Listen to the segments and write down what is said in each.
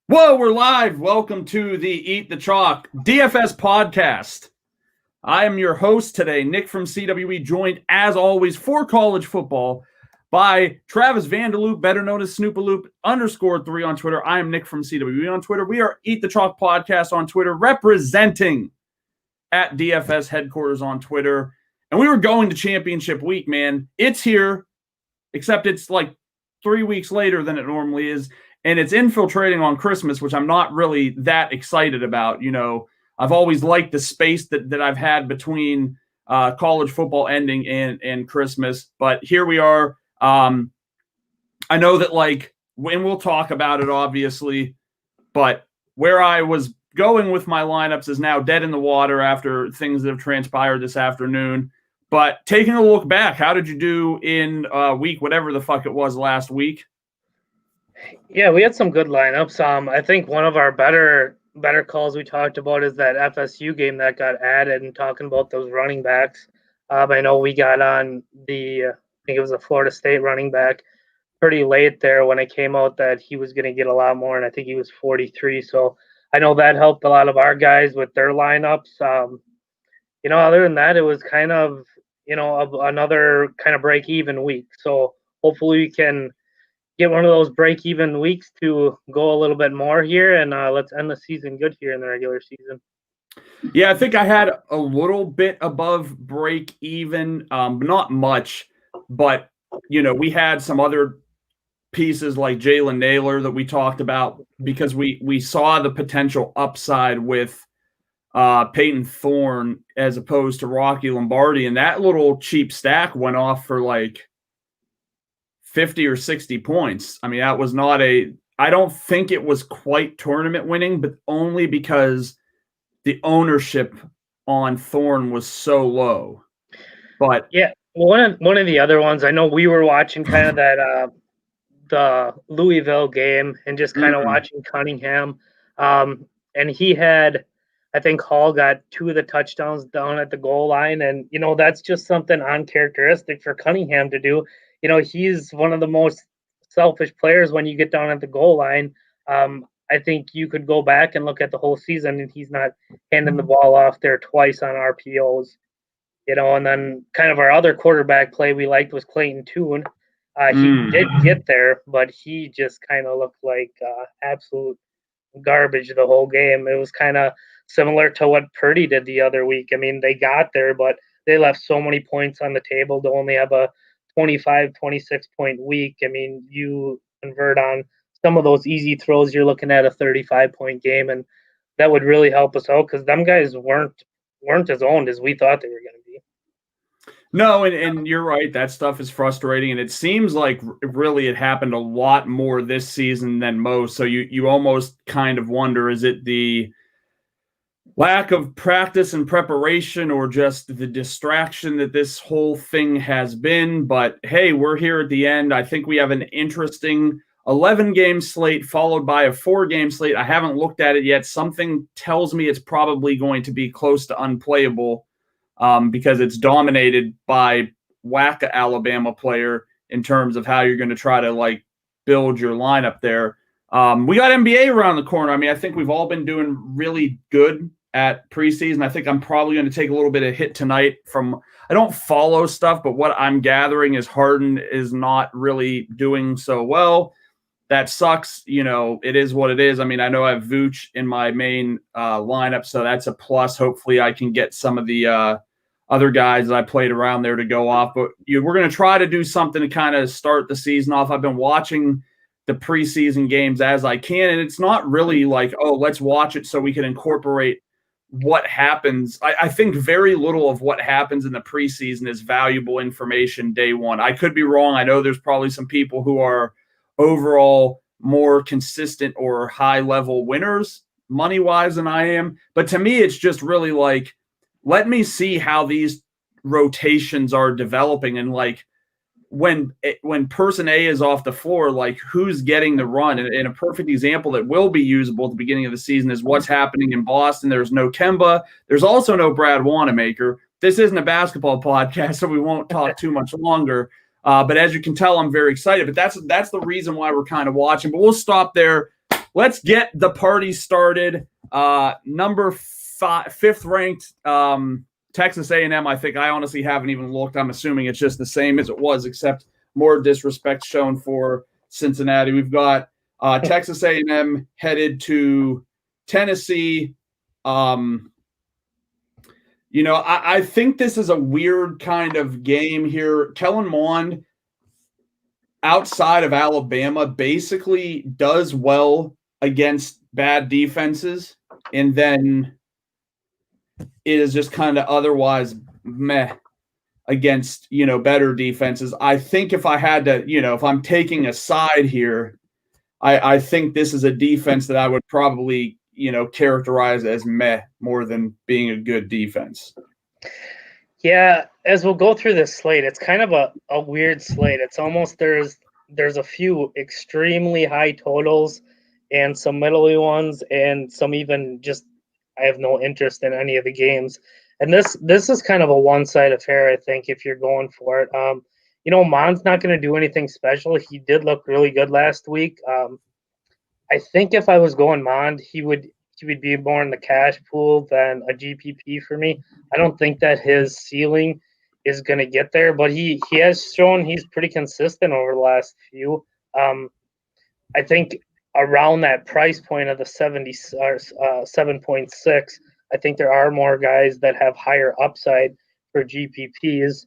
Whoa, we're live. Welcome to the Eat the Chalk DFS podcast. I am your host today, Nick from CWE, joined as always for college football by Travis Vanderloop, better known as Snoopaloop _3 on Twitter. I am Nick from CWE on Twitter. We are Eat the Chalk podcast on Twitter, representing at DFS headquarters on Twitter. And we were going to championship week, man. It's here, except it's like 3 weeks later than it normally is. And it's infiltrating on Christmas, which I'm not really that excited about. You know, I've always liked the space that I've had between college football ending and Christmas. But here we are. I know that, when we'll talk about it, obviously, but where I was going with my lineups is now dead in the water after things that have transpired this afternoon. But taking a look back, how did you do in week, whatever the fuck it was last week? Yeah, we had some good lineups. I think one of our better calls we talked about is that FSU game that got added, and talking about those running backs. I know we got on I think it was a Florida State running back pretty late there when it came out that he was going to get a lot more, and I think he was 43. So I know that helped a lot of our guys with their lineups. Other than that, it was kind of, another kind of break-even week. So hopefully we can get one of those break-even weeks to go a little bit more here, and let's end the season good here in the regular season. Yeah, I think I had a little bit above break-even, not much, but, we had some other pieces like Jalen Naylor that we talked about because we saw the potential upside with Peyton Thorne as opposed to Rocky Lombardi, and that little cheap stack went off for 50 or 60 points. I mean, that was I don't think it was quite tournament winning, but only because the ownership on Thorne was so low. But yeah, one of the other ones, I know we were watching kind of that the Louisville game and just kind of watching Cunningham. And he had, I think Hall got 2 of the touchdowns down at the goal line. And, that's just something uncharacteristic for Cunningham to do. He's one of the most selfish players when you get down at the goal line. I think you could go back and look at the whole season, and he's not handing the ball off there twice on RPOs. And then kind of our other quarterback play we liked was Clayton Tune. He did get there, but he just kind of looked like absolute garbage the whole game. It was kind of similar to what Purdy did the other week. I mean, they got there, but they left so many points on the table to only have a 25, 26-point week. I mean, you convert on some of those easy throws, you're looking at a 35-point game, and that would really help us out because them guys weren't as owned as we thought they were going to be. No, and you're right. That stuff is frustrating, and it seems like really it happened a lot more this season than most. So you almost kind of wonder, is it the lack of practice and preparation or just the distraction that this whole thing has been? But hey, we're here at the end. I think we have an interesting 11-game slate followed by a 4-game slate. I haven't looked at it yet. Something tells me it's probably going to be close to unplayable because it's dominated by whack Alabama player in terms of how you're going to try to build your lineup there. We got NBA around the corner. I mean, I think we've all been doing really good at preseason. I think I'm probably going to take a little bit of hit tonight I don't follow stuff, but what I'm gathering is Harden is not really doing so well. That sucks. It is what it is. I mean, I know I have Vooch in my main lineup, so that's a plus. Hopefully I can get some of the other guys that I played around there to go off. But we're going to try to do something to kind of start the season off. I've been watching the preseason games as I can, and it's not really let's watch it so we can incorporate what happens. I think very little of what happens in the preseason is valuable information day one. I could be wrong. I know there's probably some people who are overall more consistent or high-level winners money-wise than I am. But to me, it's just really let me see how these rotations are developing and when person A is off the floor, who's getting the run? And a perfect example that will be usable at the beginning of the season is what's happening in Boston. There's no Kemba. There's also no Brad Wanamaker. This isn't a basketball podcast, so we won't talk too much longer. But as you can tell, I'm very excited. But that's the reason why we're kind of watching. But we'll stop there. let's get the party started. Number fifth ranked Texas A&M. I think I honestly haven't even looked. I'm assuming it's just the same as it was, except more disrespect shown for Cincinnati. We've got Texas A&M headed to Tennessee. I think this is a weird kind of game here. Kellen Mond, outside of Alabama, basically does well against bad defenses, and then it is just kind of otherwise meh against, better defenses. I think if I had to, if I'm taking a side here, I think this is a defense that I would probably, characterize as meh more than being a good defense. Yeah, as we'll go through this slate, it's kind of a weird slate. It's almost there's a few extremely high totals and some middly ones and some even just I have no interest in any of the games. And this is kind of a one-side affair, I think, if you're going for it. Mond's not going to do anything special. He did look really good last week. I think if I was going Mond, he would be more in the cash pool than a GPP for me. I don't think that his ceiling is going to get there, but he has shown he's pretty consistent over the last few. I think around that price point of the 7.6, I think there are more guys that have higher upside for GPPs.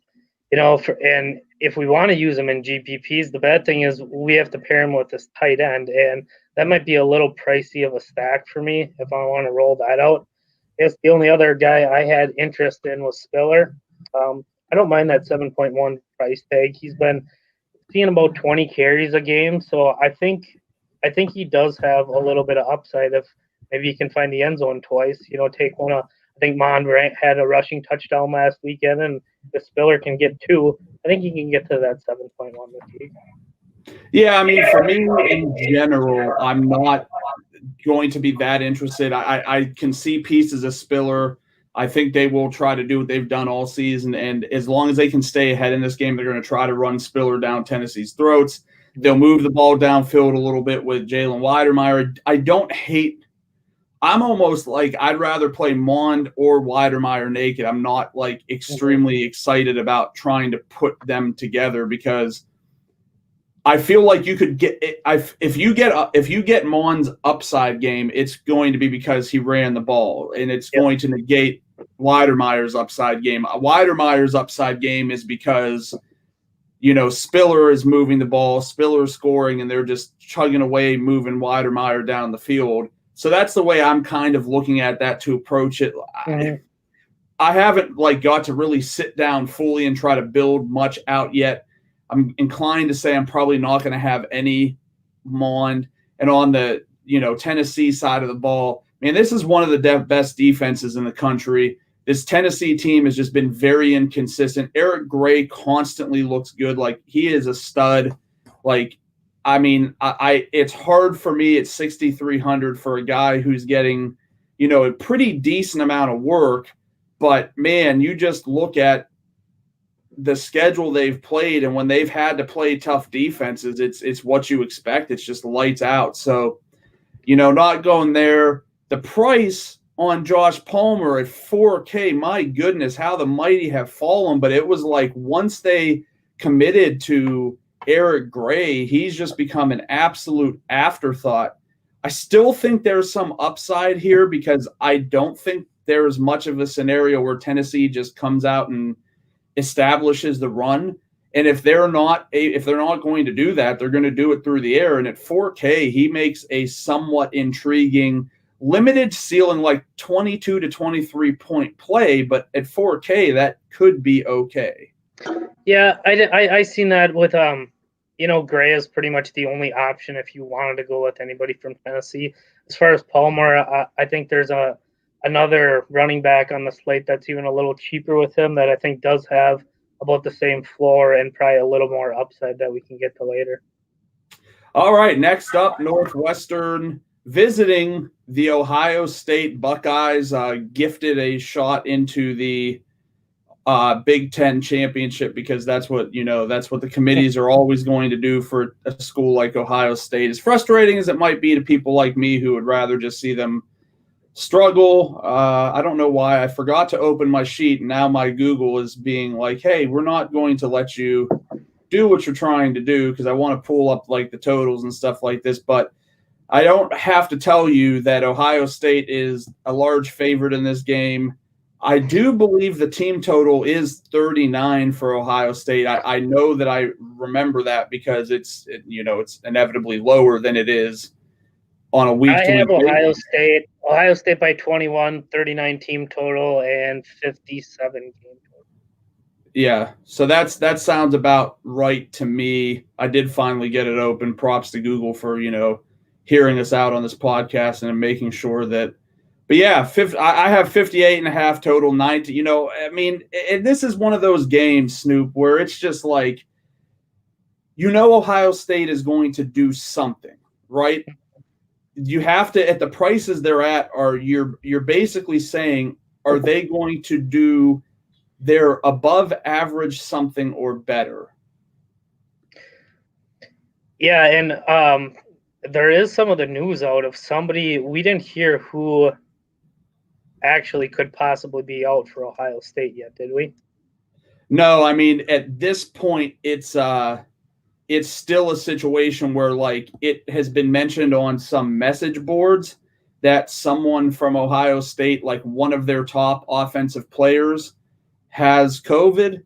And if we want to use them in GPPs, the bad thing is we have to pair him with this tight end, and that might be a little pricey of a stack for me if I want to roll that out. I guess the only other guy I had interest in was Spiller. I don't mind that 7.1 price tag. He's been seeing about 20 carries a game, so I think he does have a little bit of upside if maybe he can find the end zone twice. Take one of. I think Mond had a rushing touchdown last weekend, and if Spiller can get 2, I think he can get to that 7.1 this week. Yeah, I mean, for me in general, I'm not going to be that interested. I can see pieces of Spiller. I think they will try to do what they've done all season, and as long as they can stay ahead in this game, they're going to try to run Spiller down Tennessee's throats. They'll move the ball downfield a little bit with Jalen Weidermeyer. I don't hate – I'm almost like I'd rather play Mond or Weidermeyer naked. I'm not like extremely excited about trying to put them together because I feel like you could get if you get Mond's upside game, it's going to be because he ran the ball, and it's going to negate Weidermeyer's upside game. Weidermeyer's upside game is because Spiller is moving the ball, Spiller's scoring, and they're just chugging away, moving Weidermeyer down the field. So that's the way I'm kind of looking at that to approach it. Mm-hmm. I haven't got to really sit down fully and try to build much out yet. I'm inclined to say I'm probably not going to have any Mond. And on the Tennessee side of the ball, man, this is one of the best defenses in the country. This Tennessee team has just been very inconsistent. Eric Gray constantly looks good. He is a stud. It's hard for me at 6,300 for a guy who's getting, a pretty decent amount of work. But, man, you just look at the schedule they've played, and when they've had to play tough defenses, it's what you expect. It's just lights out. So, not going there. The price on Josh Palmer at $4K, my goodness, how the mighty have fallen. But it was once they committed to Eric Gray, he's just become an absolute afterthought. I still think there's some upside here because I don't think there's much of a scenario where Tennessee just comes out and establishes the run. And if they're not going to do that, they're going to do it through the air. And at 4K, he makes a somewhat intriguing limited ceiling, 22 to 23 point play. But at 4K, that could be okay. Yeah, I seen that with Gray is pretty much the only option if you wanted to go with anybody from Tennessee. As far as Palmer, I think there's another running back on the slate that's even a little cheaper with him that I think does have about the same floor and probably a little more upside that we can get to later. All right, next up, Northwestern visiting the Ohio State Buckeyes, gifted a shot into the Big Ten championship, because that's what the committees are always going to do for a school like Ohio State. As frustrating as it might be to people like me who would rather just see them struggle. I don't know why I forgot to open my sheet, and now my Google is being like, hey, we're not going to let you do what you're trying to do, because I want to pull up like the totals and stuff like this. But I don't have to tell you that Ohio State is a large favorite in this game. I do believe the team total is 39 for Ohio State. I know that I remember that because it's inevitably lower than it is on a week-to-week I have Ohio basis. State by 21, 39 team total, and 57 game total. Yeah, so that sounds about right to me. I did finally get it open. Props to Google for hearing us out on this podcast and making sure that. But yeah, I have 58.5 total, 90. I mean, and this is one of those games, Snoop, where it's just like, Ohio State is going to do something, right? You have to, at the prices they're at, you're basically saying, are they going to do their above average something or better? Yeah, and there is some of the news out of somebody we didn't hear who actually could possibly be out for Ohio State yet, did we? No, I mean, at this point, it's still a situation where, like, it has been mentioned on some message boards that someone from Ohio State, like one of their top offensive players, has COVID.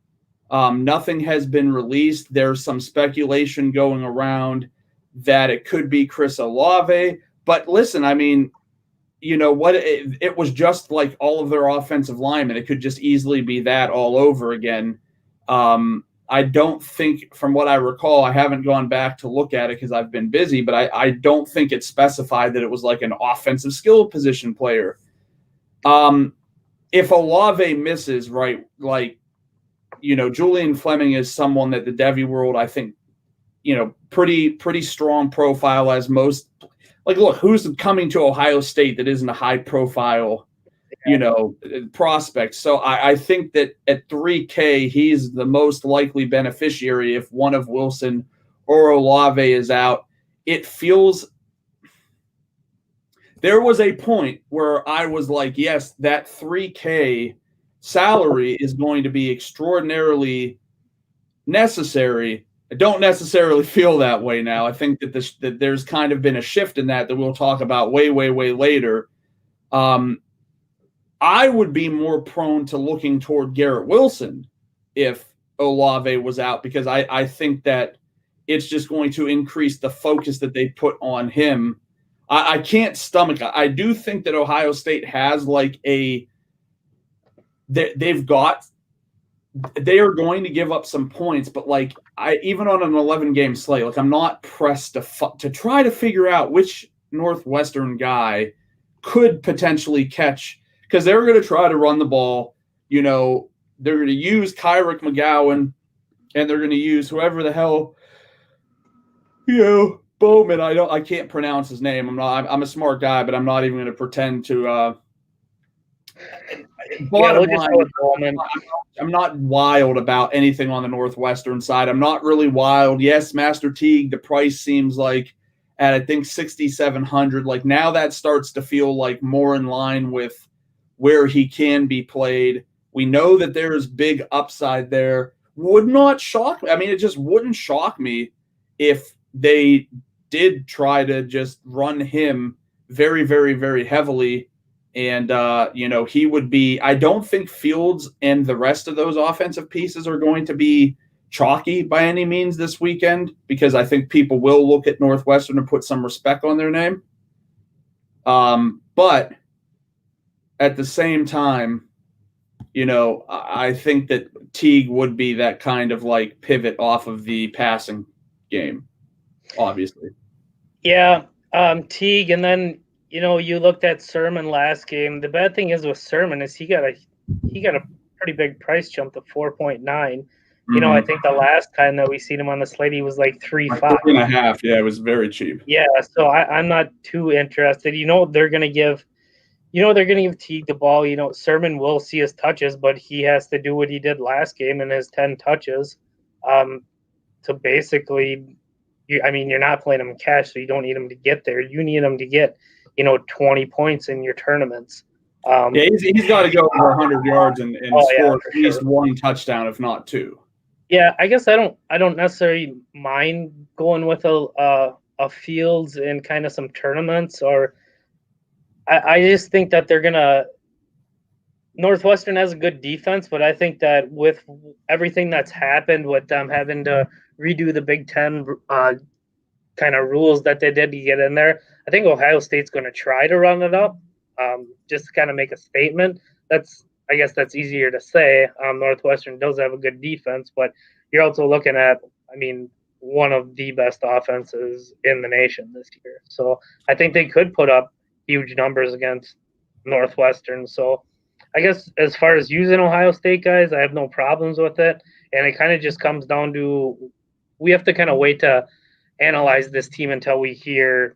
Nothing has been released. There's some speculation going around that it could be Chris Olave. But listen, I mean, what? It was just like all of their offensive linemen. It could just easily be that all over again. I don't think, from what I recall, I haven't gone back to look at it because I've been busy, but I don't think it specified that it was like an offensive skill position player. If Olave misses, right, like, Julian Fleming is someone that the Devy world, I think, pretty strong profile, as most. Like, look, who's coming to Ohio State that isn't a high profile, prospect? So I think that at 3K, he's the most likely beneficiary if one of Wilson or Olave is out. It feels there was a point where I was like, yes, that 3K salary is going to be extraordinarily necessary. I don't necessarily feel that way now. I think that there's kind of been a shift in that we'll talk about way, way, way later. I would be more prone to looking toward Garrett Wilson if Olave was out, because I think that it's just going to increase the focus that they put on him. I can't stomach it. I do think that Ohio State has like they are going to give up some points, but like even on an 11-game slate, like I'm not pressed to try to figure out which Northwestern guy could potentially catch, because they're going to try to run the ball. They're going to use Kyrick McGowan, and they're going to use whoever the hell, Bowman. I can't pronounce his name. I'm a smart guy, but I'm not even going to pretend to. Bottom line, I'm not wild about anything on the Northwestern side. I'm not really wild. Yes, Master Teague, the price seems like at, I think, 6,700. Like, now that starts to feel like more in line with where he can be played. We know that there is big upside there. Would not shock me. I mean, it just wouldn't shock me if they did try to just run him very, very, very heavily. And, he would be – I don't think Fields and the rest of those offensive pieces are going to be chalky by any means this weekend, because I think people will look at Northwestern and put some respect on their name. But at the same time, I think that Teague would be that kind of like pivot off of the passing game, obviously. Yeah, Teague, and then – you looked at Sermon last game. The bad thing is with Sermon is he got a pretty big price jump to 4.9. Mm-hmm. I think the last time that we seen him on the slate, he was like 3.5. 3.5. Yeah, it was very cheap. Yeah, so I'm not too interested. They're going to give they're going to give Teague the ball. Sermon will see his touches, but he has to do what he did last game in his 10 touches. To basically, you're not playing him in cash, so you don't need him to get there. You need him to get, 20 points in your tournaments. Yeah, he's got to go over 100 yards and score at least one touchdown, if not two. Yeah, I guess I don't necessarily mind going with a Fields in kind of some tournaments, or I just think that they're gonna. Northwestern has a good defense, but I think that with everything that's happened with them having to redo the Big Ten kind of rules that they did to get in there, I think Ohio State's going to try to run it up, just to kind of make a statement. I guess that's easier to say. Northwestern does have a good defense, but you're also looking at, one of the best offenses in the nation this year. So I think they could put up huge numbers against Northwestern. So I guess as far as using Ohio State guys, I have no problems with it. And it kind of just comes down to we have to kind of wait to analyze this team until we hear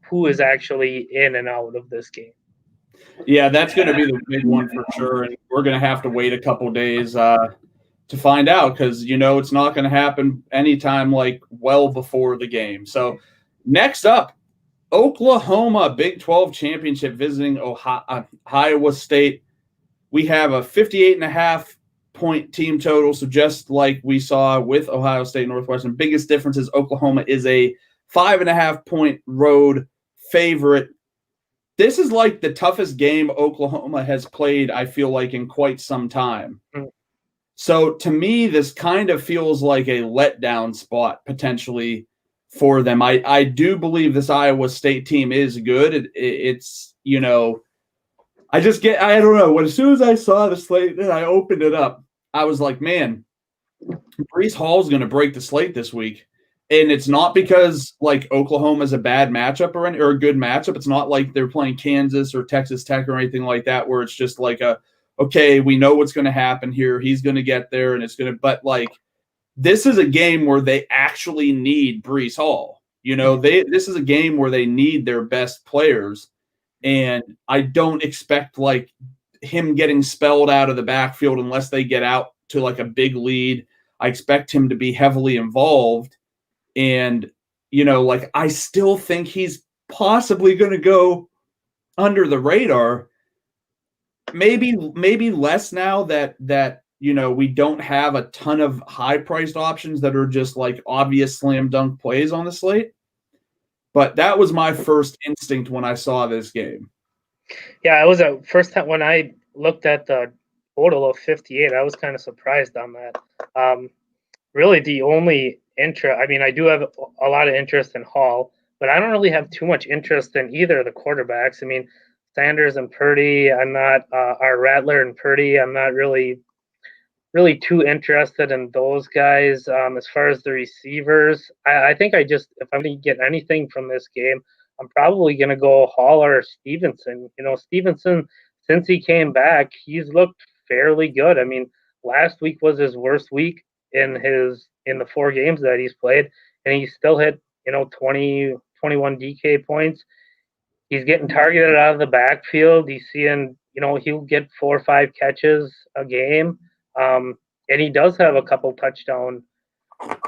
who is actually in and out of this game. Yeah, that's going to be the big one for sure. And we're going to have to wait a couple days to find out because, it's not going to happen anytime well before the game. So next up, Oklahoma Big 12 Championship visiting Iowa State. We have a 58.5 point team total. So just like we saw with Ohio State Northwestern, biggest difference is Oklahoma is a 5.5 point road favorite. This is the toughest game Oklahoma has played, I feel like, in quite some time. So to me, this kind of feels like a letdown spot potentially for them. I do believe this Iowa State team is good. It's I don't know. As soon as I saw the slate and I opened it up, I was like, man, Breece Hall's going to break the slate this week. And it's not because Oklahoma's a bad matchup or a good matchup. It's not like they're playing Kansas or Texas Tech or anything like that, where it's just okay, we know what's going to happen here. He's going to get there and it's going to, but this is a game where they actually need Breece Hall. This is a game where they need their best players. And I don't expect him getting spelled out of the backfield unless they get out to a big lead. I expect him to be heavily involved. And, I still think he's possibly going to go under the radar. Maybe less now that we don't have a ton of high-priced options that are just obvious slam dunk plays on the slate. But that was my first instinct when I saw this game. Yeah, it was the first time when I looked at the total of 58. I was kind of surprised on that. Really, the only interest, I do have a lot of interest in Hall, but I don't really have too much interest in either of the quarterbacks. Sanders and Purdy, I'm not, Rattler and Purdy, I'm not really too interested in those guys. As far as the receivers, I think if I'm going to get anything from this game, I'm probably going to go Hall or Stevenson. Stevenson, since he came back, he's looked fairly good. Last week was his worst week in the 4 games that he's played, and he still hit 20, 21 DK points. He's getting targeted out of the backfield. He's seeing he'll get 4 or 5 catches a game, and he does have a couple 2 touchdown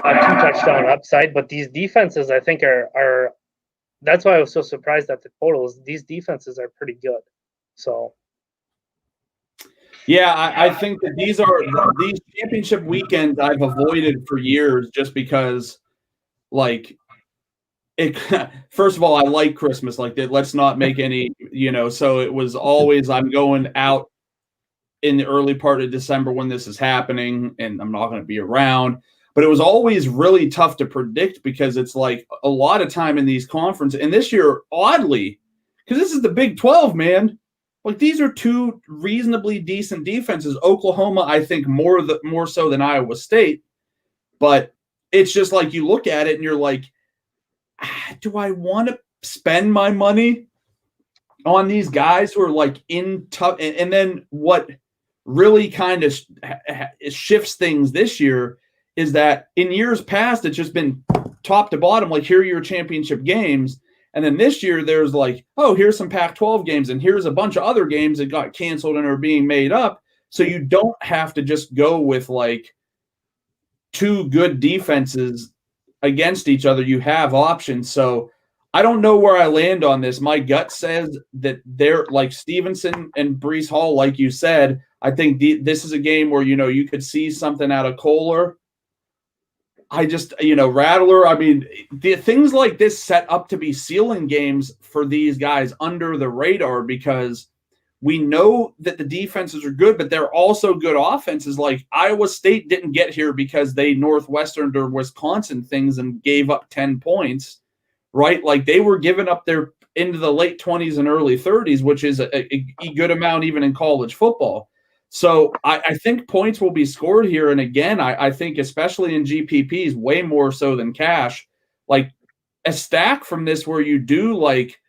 upside. But these defenses, I think, are that's why I was so surprised at the totals. These defenses are pretty good. So. Yeah, I think that these championship weekends I've avoided for years just because, first of all, I like Christmas. Let's not make any, so it was always I'm going out in the early part of December when this is happening and I'm not going to be around. But it was always really tough to predict because it's a lot of time in these conferences. And this year, oddly, because this is the Big 12, man. These are 2 reasonably decent defenses. Oklahoma, I think, more so than Iowa State. But it's just you look at it and you're do I want to spend my money on these guys who are in tough? And then what really kind of shifts things this year is that in years past, it's just been top to bottom. Here are your championship games. And then this year there's like, oh, here's some Pac-12 games and here's a bunch of other games that got canceled and are being made up. So you don't have to just go with like two good defenses against each other. You have options. So I don't know where I land on this. My gut says that they're like Stevenson and Brees Hall, like you said. I think this is a game where, you could see something out of Kohler. I just, Rattler, I mean, the things like this set up to be ceiling games for these guys under the radar because we know that the defenses are good, but they're also good offenses. Like Iowa State didn't get here because they Northwestern or Wisconsin things and gave up 10 points, right? Like they were giving up their into the late 20s and early 30s, which is a good amount even in college football. So I think points will be scored here. And again, I think especially in GPPs, way more so than cash, like a stack from this where you do like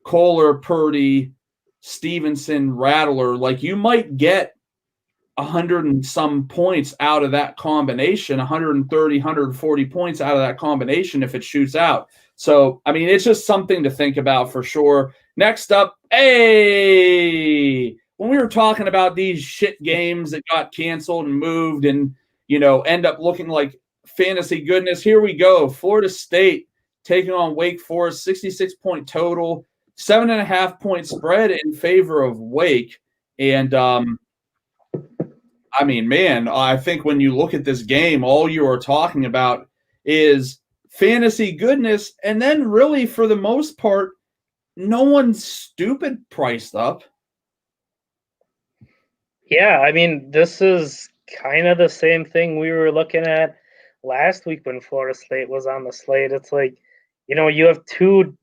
Kohler, Purdy, Stevenson, Rattler, like you might get 100 and some points out of that combination, 130, 140 points out of that combination if it shoots out. So, I mean, it's just something to think about for sure. Next up, when we were talking about these shit games that got canceled and moved and, end up looking like fantasy goodness, here we go. Florida State taking on Wake Forest, 66-point total, 7.5-point spread in favor of Wake. And, I mean, man, I think when you look at this game, all you are talking about is fantasy goodness. And then really, for the most part, no one's stupid priced up. Yeah, I mean, this is kind of the same thing we were looking at last week when Florida State was on the slate. It's like, you have two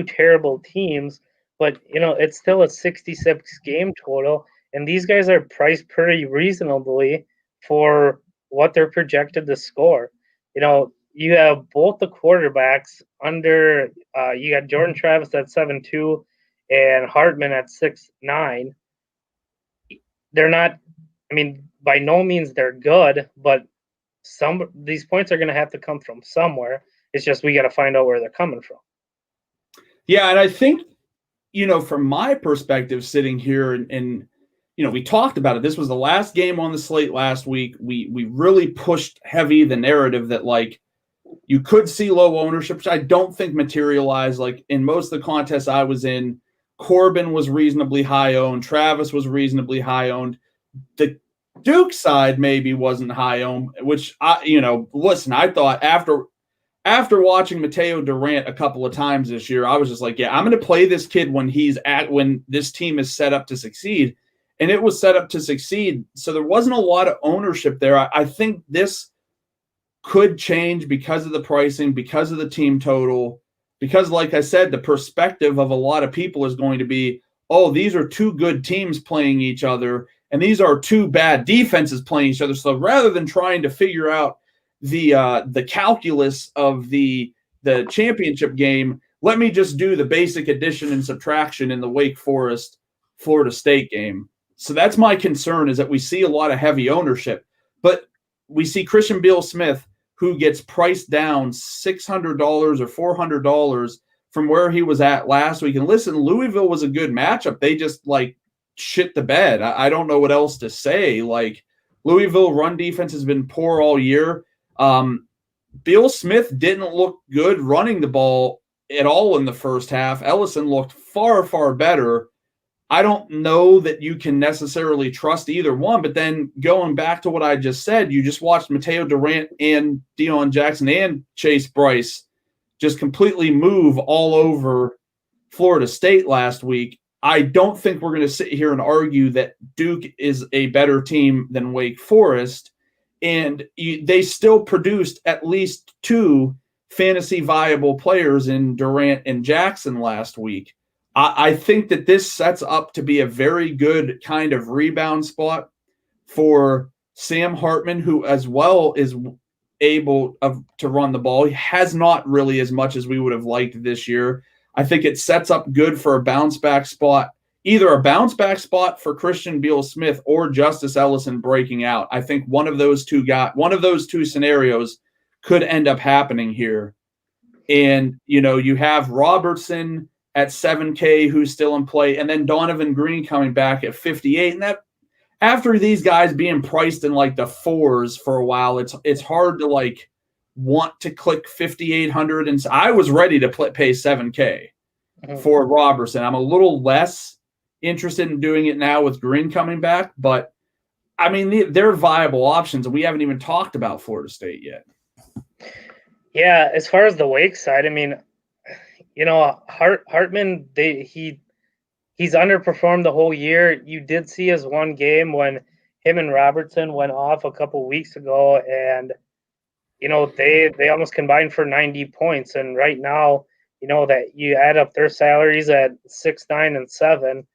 terrible teams, but, it's still a 66 game total, and these guys are priced pretty reasonably for what they're projected to score. You have both the quarterbacks under, you got Jordan Travis at 7.2 and Hartman at 6.9. They're not, I mean, by no means they're good, but these points are going to have to come from somewhere. It's just we got to find out where they're coming from. Yeah, and I think, from my perspective sitting here and we talked about it. This was the last game on the slate last week. We really pushed heavy the narrative that, like, you could see low ownership, which I don't think materialized. Like, in most of the contests I was in, Corbin was reasonably high owned. Travis was reasonably high owned. The Duke side maybe wasn't high owned, which listen, I thought after watching Mateo Durant a couple of times this year, I was just like, yeah, I'm going to play this kid when this team is set up to succeed. And it was set up to succeed. So there wasn't a lot of ownership there. I think this could change because of the pricing, because of the team total. Because, like I said, the perspective of a lot of people is going to be, oh, these are two good teams playing each other, and these are two bad defenses playing each other. So rather than trying to figure out the calculus of the championship game, let me just do the basic addition and subtraction in the Wake Forest Florida State game. So that's my concern, is that we see a lot of heavy ownership. But we see Christian Beal-Smith, who gets priced down $600 or $400 from where he was at last week. And listen, Louisville was a good matchup. They just, like, shit the bed. I don't know what else to say. Like, Louisville run defense has been poor all year. Beal-Smith didn't look good running the ball at all in the first half. Ellison looked far, far better. I don't know that you can necessarily trust either one, but then going back to what I just said, you just watched Mateo Durant and Deion Jackson and Chase Bryce just completely move all over Florida State last week. I don't think we're going to sit here and argue that Duke is a better team than Wake Forest, and they still produced at least two fantasy viable players in Durant and Jackson last week. I think that this sets up to be a very good kind of rebound spot for Sam Hartman, who as well is able to run the ball. He has not really as much as we would have liked this year. I think it sets up good for a bounce back spot, either a bounce back spot for Christian Beal-Smith or Justice Ellison breaking out. I think one of those two scenarios could end up happening here. And, you have Robertson at 7K who's still in play, and then Donovan Green coming back at 58. And that after these guys being priced in like the fours for a while, it's hard to like want to click 5,800. And I was ready to pay 7K for Robertson. I'm a little less interested in doing it now with Green coming back, but I mean, they're viable options, and we haven't even talked about Florida State yet. Yeah, as far as the Wake side, I mean, Hartman, he's underperformed the whole year. You did see his one game when him and Robertson went off a couple weeks ago, and they almost combined for 90 points. And right now, that you add up their salaries at 6, 9, and 7,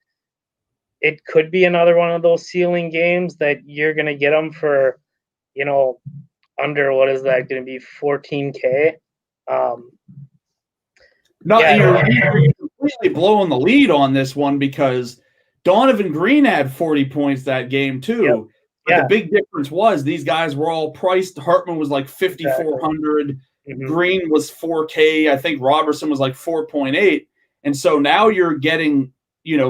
it could be another one of those ceiling games that you're going to get them for, under, what is that going to be, 14K? You're completely blowing the lead on this one because Donovan Green had 40 points that game too. Yep. But the big difference was these guys were all priced. Hartman was like 5,400. Exactly. Green was 4K. I think Robertson was like 4.8. And so now you're getting,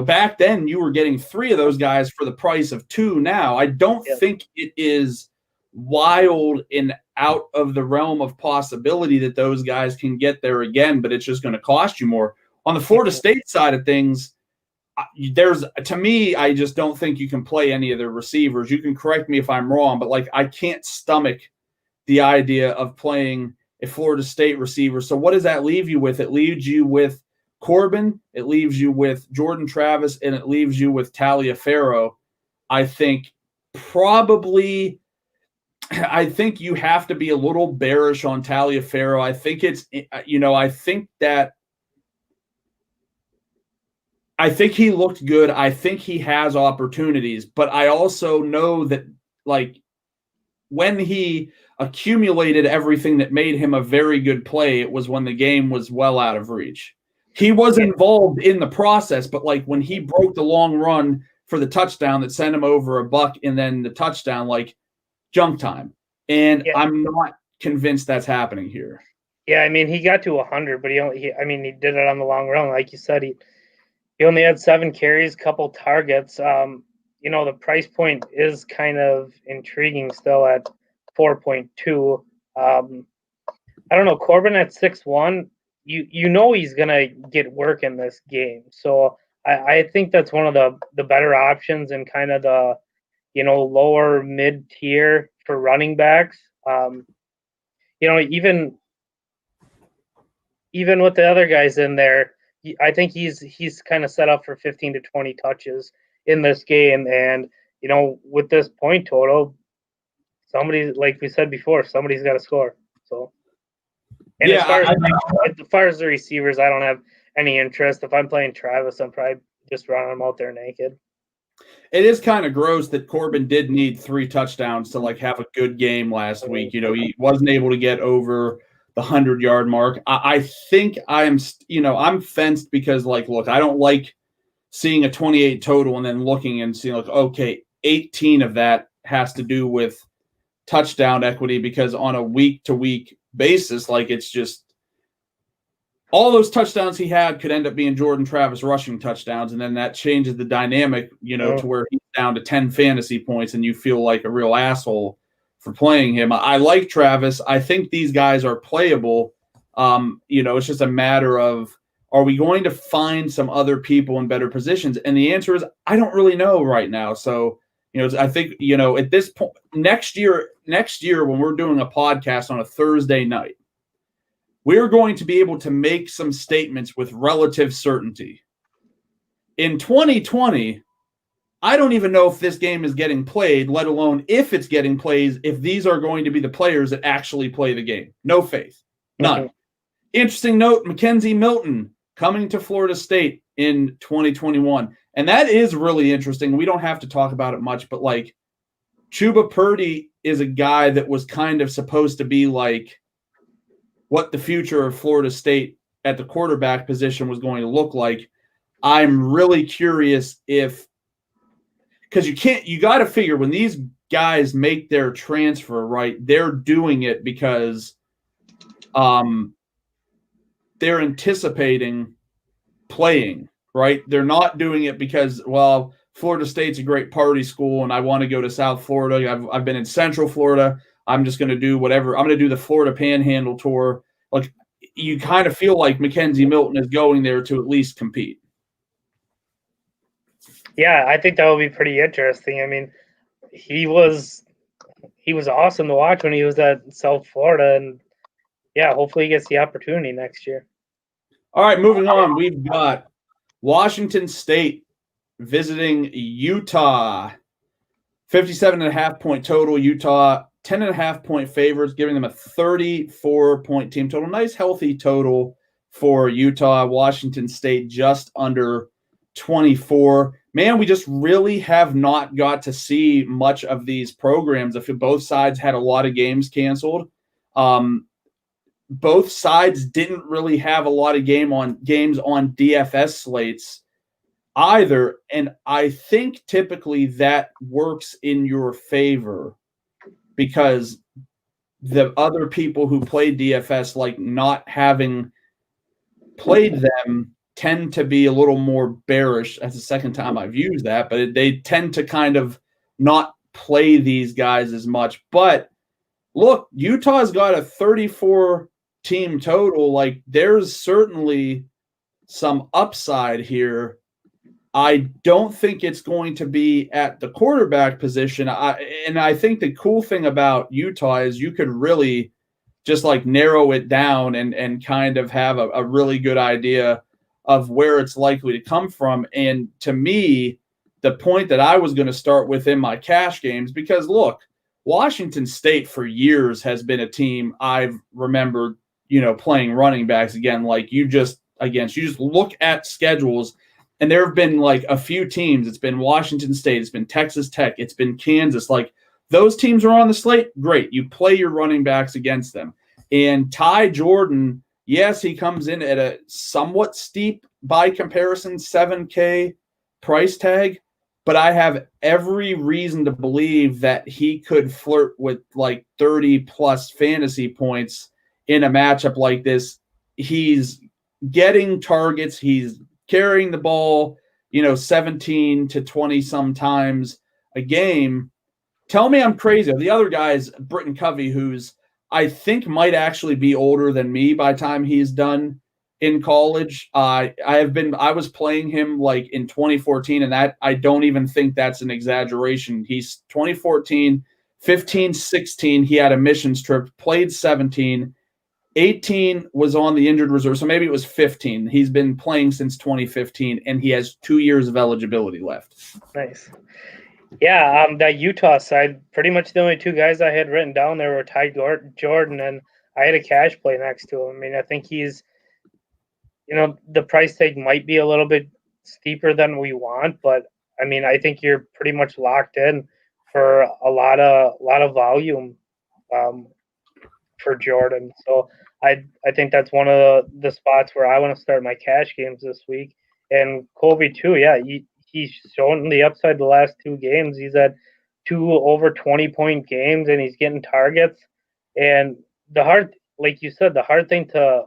back then you were getting 3 of those guys for the price of 2 now. I don't think it is wild and out of the realm of possibility that those guys can get there again, but it's just going to cost you more. On the Florida State side of things, to me, I just don't think you can play any of their receivers. You can correct me if I'm wrong, but like I can't stomach the idea of playing a Florida State receiver. So what does that leave you with? It leaves you with Corbin, it leaves you with Jordan Travis, and it leaves you with Taliaferro. I think you have to be a little bearish on Taliaferro. I think I think he looked good. I think he has opportunities, but I also know that like when he accumulated everything that made him a very good play, it was when the game was well out of reach. He was involved in the process, but like when he broke the long run for the touchdown that sent him over a buck and then the touchdown, like junk time. And I'm not convinced that's happening here. Yeah, I mean, he got to 100, but he did it on the long run. Like you said, he only had 7 carries, couple targets. The price point is kind of intriguing still at 4.2. I don't know, Corbin at 6'1", he's going to get work in this game. So I think that's one of the better options and kind of the, lower mid-tier for running backs. Even with the other guys in there, I think he's kind of set up for 15 to 20 touches in this game. And, with this point total, somebody, like we said before, somebody's got to score. So, and as far as the receivers, I don't have any interest. If I'm playing Travis, I'm probably just running him out there naked. It is kind of gross that Corbin did need 3 touchdowns to like have a good game last week. He wasn't able to get over the 100-yard mark. I think I'm fenced because look, I don't like seeing a 28 total and then looking and seeing okay, 18 of that has to do with touchdown equity because on a week-to-week basis, it's just all those touchdowns he had could end up being Jordan Travis rushing touchdowns, and then that changes the dynamic, to where he's down to 10 fantasy points and you feel like a real asshole for playing him. I like Travis. I think these guys are playable. It's just a matter of, are we going to find some other people in better positions? And the answer is, I don't really know right now. So, I think, at this point, next year, when we're doing a podcast on a Thursday night, we're going to be able to make some statements with relative certainty. In 2020, I don't even know if this game is getting played, let alone if it's getting played, if these are going to be the players that actually play the game. No faith. None. Mm-hmm. Interesting note, Mackenzie Milton coming to Florida State in 2021. And that is really interesting. We don't have to talk about it much, but Chuba Purdy is a guy that was kind of supposed to be what the future of Florida State at the quarterback position was going to look like. I'm really curious because you got to figure when these guys make their transfer, right, they're doing it because they're anticipating playing, right? They're not doing it because, well, Florida State's a great party school and I want to go to South Florida. I've been in Central Florida. I'm just going to do whatever. I'm going to do the Florida Panhandle tour. Like, you kind of feel like Mackenzie Milton is going there to at least compete. Yeah, I think that would be pretty interesting. I mean, he was awesome to watch when he was at South Florida, and yeah, hopefully he gets the opportunity next year. All right, moving on. We've got Washington State visiting Utah. 57.5 point total. Utah 10.5 point favorites, giving them a 34-point team total. Nice, healthy total for Utah. Washington State just under 24. Man, we just really have not got to see much of these programs. I feel both sides had a lot of games canceled. Both sides didn't really have a lot of games on DFS slates either, and I think typically that works in your favor because the other people who play DFS, like not having played them, tend to be a little more bearish. That's the second time I've used that, but they tend to kind of not play these guys as much. But look, Utah's got a 34 team total. Like, there's certainly some upside here. I don't think it's going to be at the quarterback position. I think the cool thing about Utah is you could really just like narrow it down and kind of have a really good idea of where it's likely to come from. And to me, the point that I was going to start with in my cash games, because look, Washington State for years has been a team I've remembered, playing running backs again. Like you just look at schedules. And there have been like a few teams. It's been Washington State. It's been Texas Tech. It's been Kansas. Like those teams are on the slate. Great. You play your running backs against them. And Ty Jordan, yes, he comes in at a somewhat steep, by comparison, $7K price tag. But I have every reason to believe that he could flirt with like 30-plus fantasy points in a matchup like this. He's getting targets. He's carrying the ball, 17 to 20 sometimes a game. Tell me I'm crazy. The other guy's Britton Covey, who's I think might actually be older than me by the time he's done in college. I was playing him like in 2014, and that I don't even think that's an exaggeration. He's 2014, 15, 16. He had a missions trip, played 17. 18 was on the injured reserve, so maybe it was 15. He's been playing since 2015, and he has 2 years of eligibility left. Nice. Yeah, that Utah side, pretty much the only two guys I had written down there were Ty Jordan, and I had a cash play next to him. I mean, I think he's, the price tag might be a little bit steeper than we want, but I mean, I think you're pretty much locked in for a lot of volume for Jordan. So I think that's one of the spots where I want to start my cash games this week. And Colby too, yeah, he's shown the upside the last 2 games. He's had 2 over 20-point games, and he's getting targets. And like you said, the hard thing to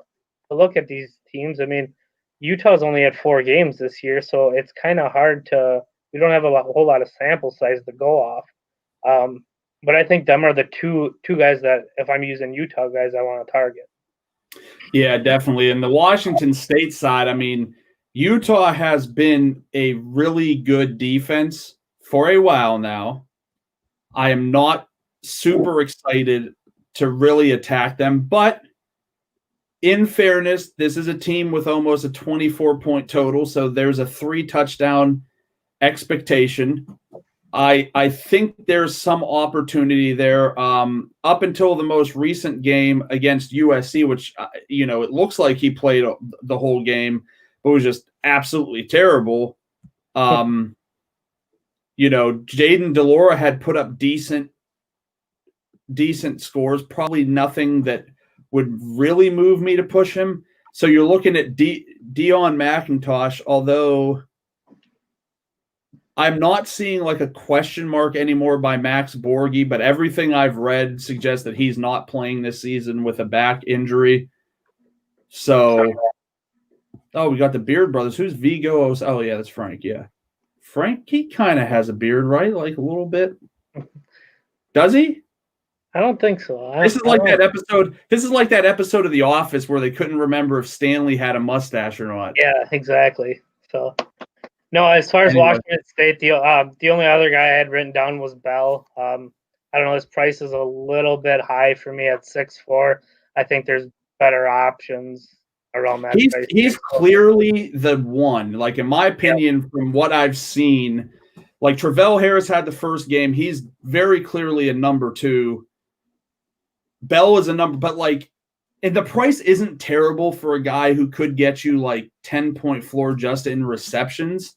look at these teams. I mean, Utah's only had 4 games this year, so it's kind of hard we don't have a whole lot of sample size to go off. But I think them are the two guys that, if I'm using Utah guys, I want to target. Yeah, definitely. And the Washington State side, I mean, Utah has been a really good defense for a while now. I am not super excited to really attack them, but in fairness, this is a team with almost a 24-point total, so there's a 3-touchdown expectation. I think there's some opportunity there. Up until the most recent game against USC, which, it looks like he played the whole game, but was just absolutely terrible. Jaden Delora had put up decent scores, probably nothing that would really move me to push him. So you're looking at Dion McIntosh, although I'm not seeing like a question mark anymore by Max Borghi, but everything I've read suggests that he's not playing this season with a back injury. So, we got the Beard Brothers. Who's Vigo? Oh, yeah, that's Frank. Yeah. Frank, he kind of has a beard, right? Like a little bit. Does he? I don't think so. This is like that episode. This is like that episode of The Office where they couldn't remember if Stanley had a mustache or not. Yeah, exactly. So, no, as far as Washington State, the only other guy I had written down was Bell. I don't know. His price is a little bit high for me at 6'4". I think there's better options around that. He's clearly the one. Like in my opinion, from what I've seen, like Travell Harris had the first game. He's very clearly a number 2. Bell is a number, but like, and the price isn't terrible for a guy who could get you like 10-point floor just in receptions.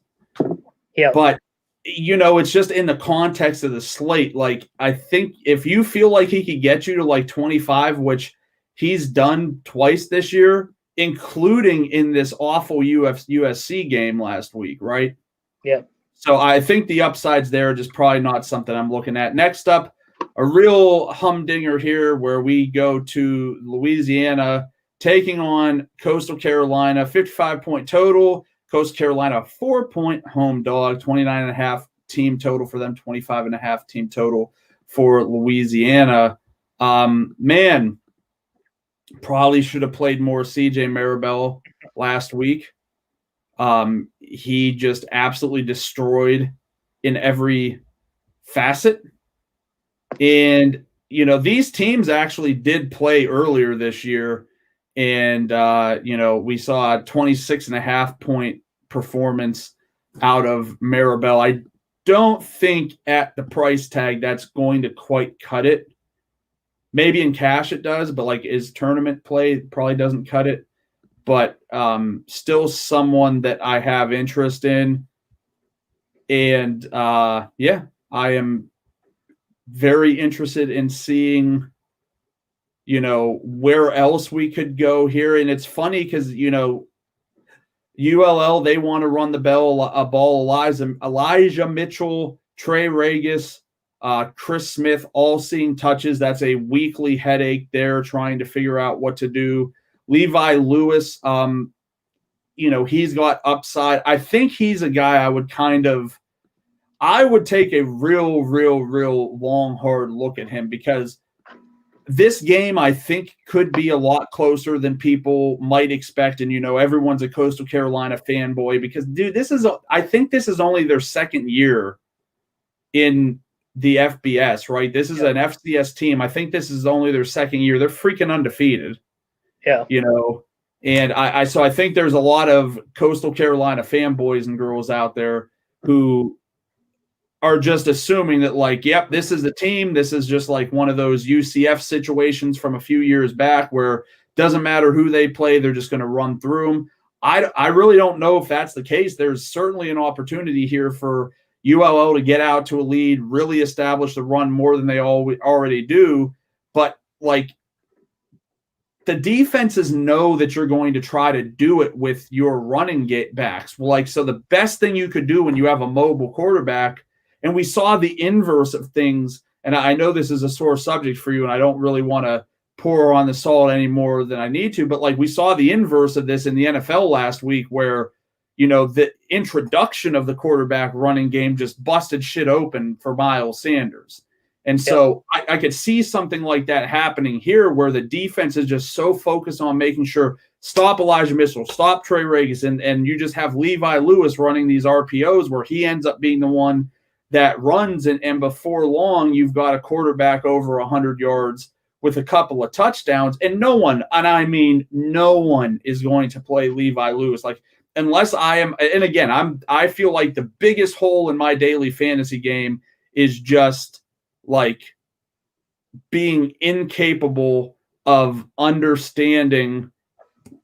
Yeah. But, it's just in the context of the slate. Like, I think if you feel like he could get you to like 25, which he's done twice this year, including in this awful USC game last week, right? Yeah. So I think the upside's there, just probably not something I'm looking at. Next up, a real humdinger here where we go to Louisiana taking on Coastal Carolina, 55-point total. Coastal Carolina, 4-point home dog, 29.5 team total for them, 25.5 team total for Louisiana. Man, probably should have played more CJ Maribel last week. He just absolutely destroyed in every facet. And, these teams actually did play earlier this year. And, we saw a 26.5 point performance out of Maribel. I don't think at the price tag that's going to quite cut it. Maybe in cash it does, but like his tournament play probably doesn't cut it. But still someone that I have interest in. And, I am very interested in seeing, where else we could go here. And it's funny because, ULL, they want to run the ball. Elijah Mitchell, Trey Regis, Chris Smith, all seeing touches. That's a weekly headache there trying to figure out what to do. Levi Lewis, he's got upside. I think he's a guy I would take a real long, hard look at him because this game, I think, could be a lot closer than people might expect. And, everyone's a Coastal Carolina fanboy because, dude, I think this is only their second year in the FBS, right? This is an FCS team. I think this is only their second year. They're freaking undefeated. Yeah. And I think there's a lot of Coastal Carolina fanboys and girls out there who are just assuming that, like, yep, this is the team. This is just like one of those UCF situations from a few years back where it doesn't matter who they play, they're just going to run through them. I really don't know if that's the case. There's certainly an opportunity here for ULL to get out to a lead, really establish the run more than they already do. But, like, the defenses know that you're going to try to do it with your running backs. Like, so the best thing you could do when you have a mobile quarterback, and we saw the inverse of things, and I know this is a sore subject for you, and I don't really want to pour on the salt any more than I need to, but like we saw the inverse of this in the NFL last week where, the introduction of the quarterback running game just busted shit open for Miles Sanders. And so I could see something like that happening here where the defense is just so focused on making sure stop Elijah Mitchell, stop Trey Regis, and you just have Levi Lewis running these RPOs where he ends up being the one that runs, and before long you've got a quarterback over 100 yards with a couple of touchdowns, and no one is going to play Levi Lewis. Like, unless I feel like the biggest hole in my daily fantasy game is just like being incapable of understanding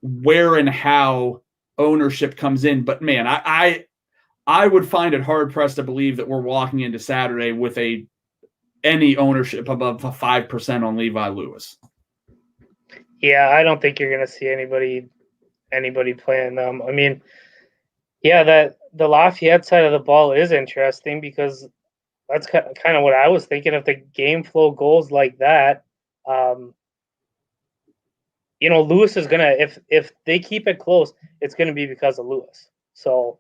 where and how ownership comes in. But man, I would find it hard pressed to believe that we're walking into Saturday with any ownership above 5% on Levi Lewis. Yeah, I don't think you're going to see anybody playing them. I mean, yeah, that the Lafayette side of the ball is interesting because that's kind of what I was thinking. If the game flow goes like that, Lewis is gonna if they keep it close, it's gonna be because of Lewis. So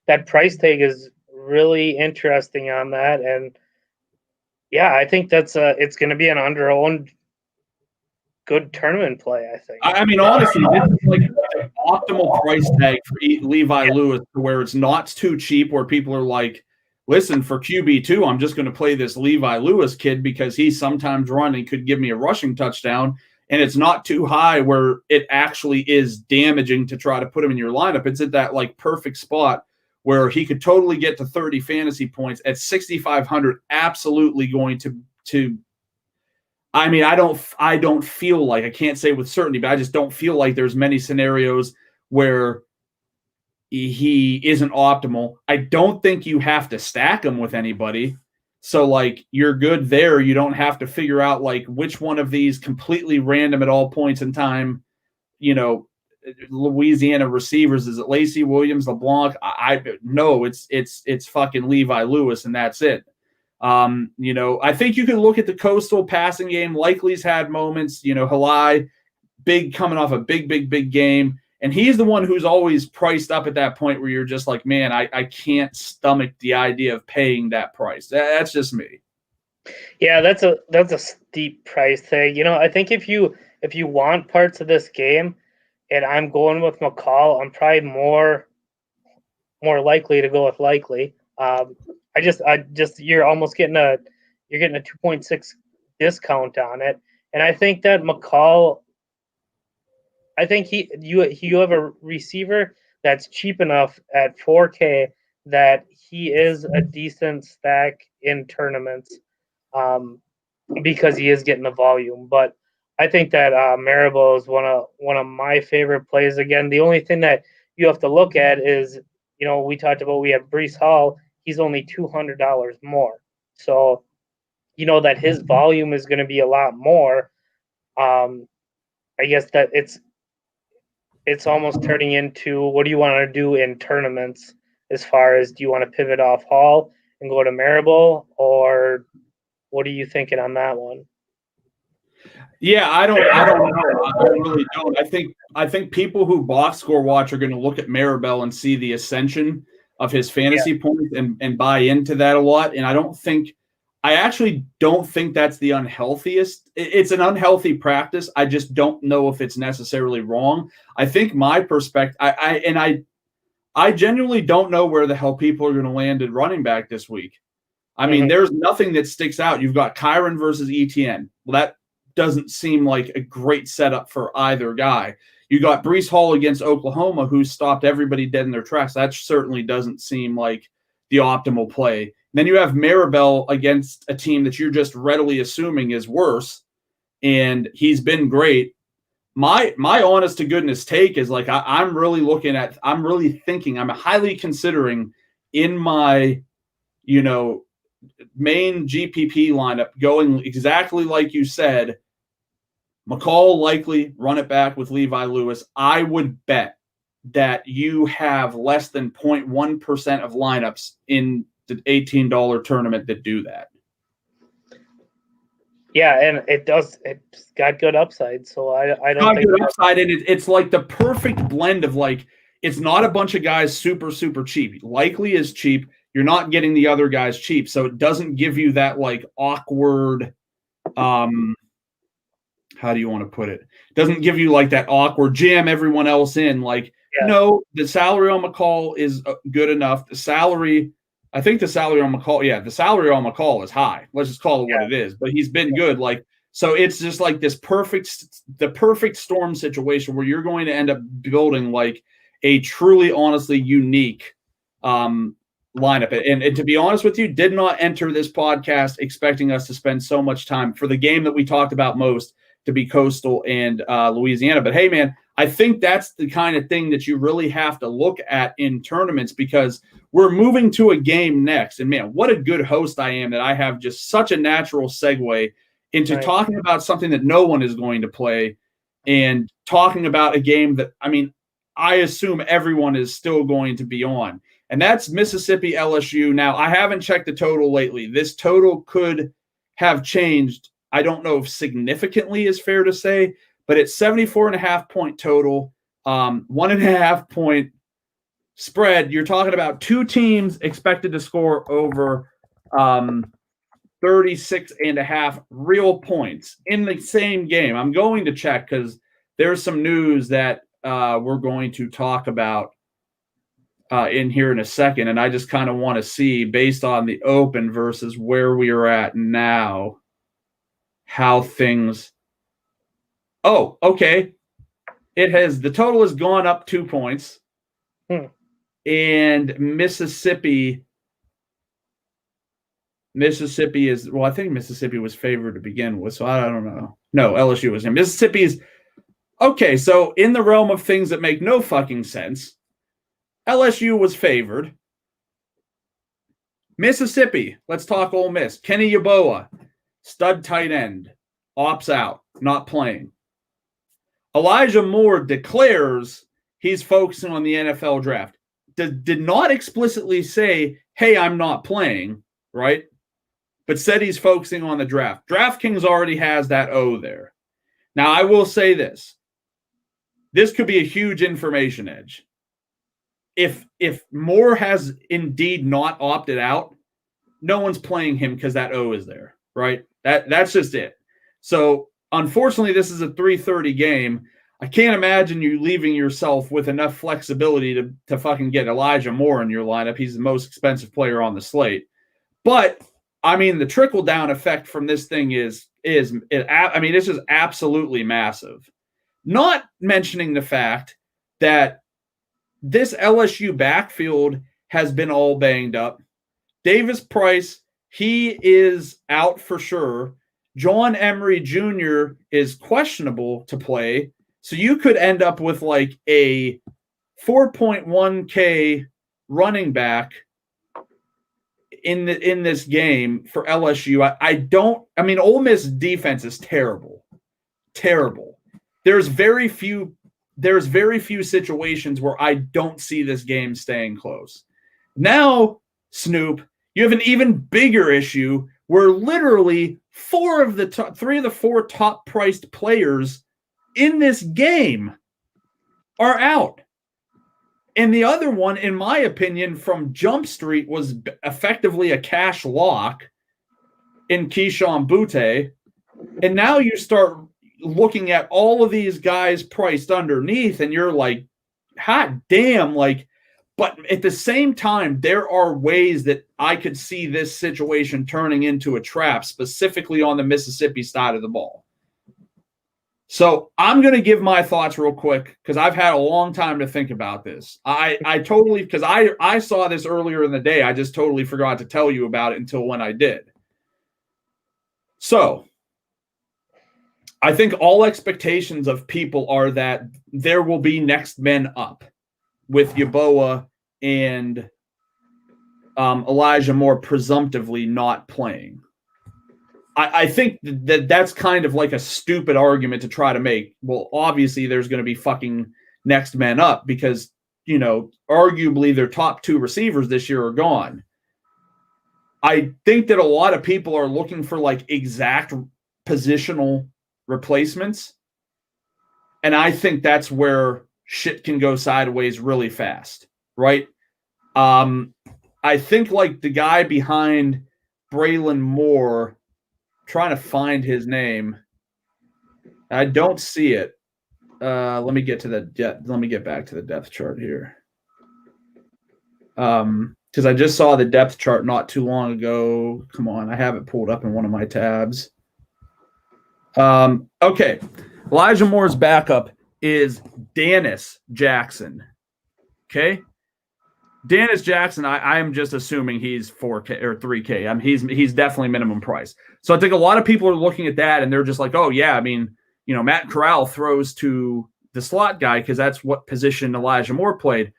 that price tag is really interesting on that, and yeah, I think it's gonna be an under-owned good tournament play. I think. I mean, honestly, this is like an optimal price tag for Levi Lewis, to where it's not too cheap, where people are like, listen, for QB2, I'm just going to play this Levi Lewis kid because he's sometimes running, could give me a rushing touchdown. And it's not too high where it actually is damaging to try to put him in your lineup. It's at that like perfect spot where he could totally get to 30 fantasy points at 6,500. Absolutely going to. I mean, I don't feel like, I can't say with certainty, but I just don't feel like there's many scenarios where he isn't optimal. I don't think you have to stack him with anybody. So like you're good there. You don't have to figure out like which one of these completely random at all points in time, Louisiana receivers. Is it Lacey Williams, LeBlanc? No, it's fucking Levi Lewis, and that's it. I think you can look at the Coastal passing game. Likely's had moments, Halai, big, coming off a big game. And he's the one who's always priced up at that point where you're just like, man, I can't stomach the idea of paying that price. That's just me. Yeah, that's a steep price tag. I think if you want parts of this game, and I'm going with McCall, I'm probably more likely to go with Likely. I just you're almost getting a 2.6 discount on it, and I think that McCall. I think you have a receiver that's cheap enough at 4K that he is a decent stack in tournaments, because he is getting the volume. But I think that Maribel is one of my favorite plays. Again, the only thing that you have to look at is, we talked about, we have Breece Hall. He's only $200 more, so that his volume is going to be a lot more. I guess that it's almost turning into, what do you want to do in tournaments, as far as, do you want to pivot off Hall and go to Maribel, or what are you thinking on that one? Yeah, I don't know. I really don't. I think people who box score watch are going to look at Maribel and see the ascension of his fantasy points and buy into that a lot. And I actually don't think that's the unhealthiest. It's an unhealthy practice. I just don't know if it's necessarily wrong. I think my perspective, I genuinely don't know where the hell people are going to land at running back this week. I mean, there's nothing that sticks out. You've got Kyron versus Etienne. Well, that doesn't seem like a great setup for either guy. You got Breece Hall against Oklahoma, who stopped everybody dead in their tracks. That certainly doesn't seem like the optimal play. Then you have Maribel against a team that you're just readily assuming is worse, and he's been great. My honest to goodness take is like, I'm really thinking, I'm highly considering in my, main GPP lineup going exactly like you said. McCall, Likely, run it back with Levi Lewis. I would bet that you have less than 0.1% of lineups in the $18 tournament that do that. Yeah, and it's got good upside. So I don't think good upside, and it's like the perfect blend of like, it's not a bunch of guys super, super cheap. Likely is cheap. You're not getting the other guys cheap. So it doesn't give you that like awkward, how do you want to put it? It doesn't give you like that awkward jam everyone else in. Like, no, the salary on McCall is good enough. The salary on McCall is high. Let's just call it what it is. But he's been good. Like, so it's just like the perfect storm situation where you're going to end up building like a truly, honestly unique lineup. And to be honest with you, did not enter this podcast expecting us to spend so much time for the game that we talked about most, to be Coastal and Louisiana. But hey, man, I think that's the kind of thing that you really have to look at in tournaments, because we're moving to a game next. And man, what a good host I am that I have just such a natural segue into talking about something that no one is going to play, and talking about a game that, I mean, I assume everyone is still going to be on. And that's Mississippi LSU. Now, I haven't checked the total lately. This total could have changed. I don't know if significantly is fair to say, but it's 74.5 point total, 1.5 point spread. You're talking about two teams expected to score over 36.5 real points in the same game. I'm going to check because there's some news that we're going to talk about in here in a second, and I just kind of want to see, based on the open versus where we are at now, how things. Oh, okay. The total has gone up 2 points. And Mississippi is, well, I think Mississippi was favored to begin with, so I don't know. No, LSU was in. Mississippi's, okay, so in the realm of things that make no fucking sense, LSU was favored. Mississippi, let's talk Ole Miss. Kenny Yeboah, stud tight end, opts out, not playing. Elijah Moore declares he's focusing on the NFL draft. Did not explicitly say, hey, I'm not playing, right? But said he's focusing on the draft. DraftKings already has that O there. Now, I will say this. This could be a huge information edge. If Moore has indeed not opted out, no one's playing him because that O is there, right? That's just it. So, unfortunately, this is a 3:30 game. I can't imagine you leaving yourself with enough flexibility to fucking get Elijah Moore in your lineup. He's the most expensive player on the slate. But, I mean, the trickle-down effect from this thing it's just absolutely massive. Not mentioning the fact that this LSU backfield has been all banged up. Davis Price, he is out for sure. John Emery Jr. is questionable to play. So you could end up with like a 4.1K running back in this game for LSU. Ole Miss defense is terrible. Terrible. There's very few situations where I don't see this game staying close. Now, Snoop, you have an even bigger issue where literally three of the four top priced players in this game are out. And the other one, in my opinion, from Jump Street was effectively a cash lock in Keyshawn Butte. And now you start looking at all of these guys priced underneath and you're like, hot damn, but at the same time, there are ways that I could see this situation turning into a trap, specifically on the Mississippi side of the ball. So I'm going to give my thoughts real quick because I've had a long time to think about this. I totally, because I saw this earlier in the day. I just totally forgot to tell you about it until when I did. So I think all expectations of people are that there will be next men up with Yeboah and Elijah Moore presumptively not playing. I think that's kind of like a stupid argument to try to make. Well, obviously there's going to be fucking next men up because, arguably their top two receivers this year are gone. I think that a lot of people are looking for like exact positional replacements. And I think that's where shit can go sideways really fast, right? I think like the guy behind Braylon Moore, trying to find his name. I don't see it. Let me get back to the depth chart here. Because I just saw the depth chart not too long ago. Come on, I have it pulled up in one of my tabs. Okay. Elijah Moore's backup is Dennis Jackson. Okay. Dennis Jackson, I am just assuming he's 4K or 3K. I mean, he's definitely minimum price. So I think a lot of people are looking at that and they're just like, oh yeah, I mean, Matt Corral throws to the slot guy because that's what position Elijah Moore played.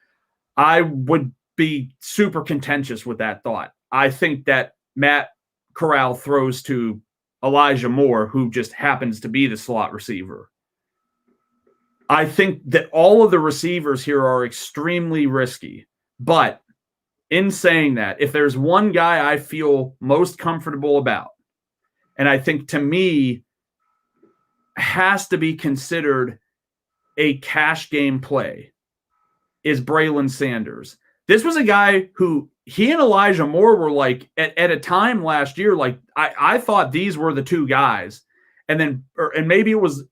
I would be super contentious with that thought. I think that Matt Corral throws to Elijah Moore, who just happens to be the slot receiver. I think that all of the receivers here are extremely risky. But in saying that, if there's one guy I feel most comfortable about, and I think to me has to be considered a cash game play is Braylon Sanders. This was a guy who he and Elijah Moore were like at a time last year, like I thought these were the two guys. And then, and maybe it was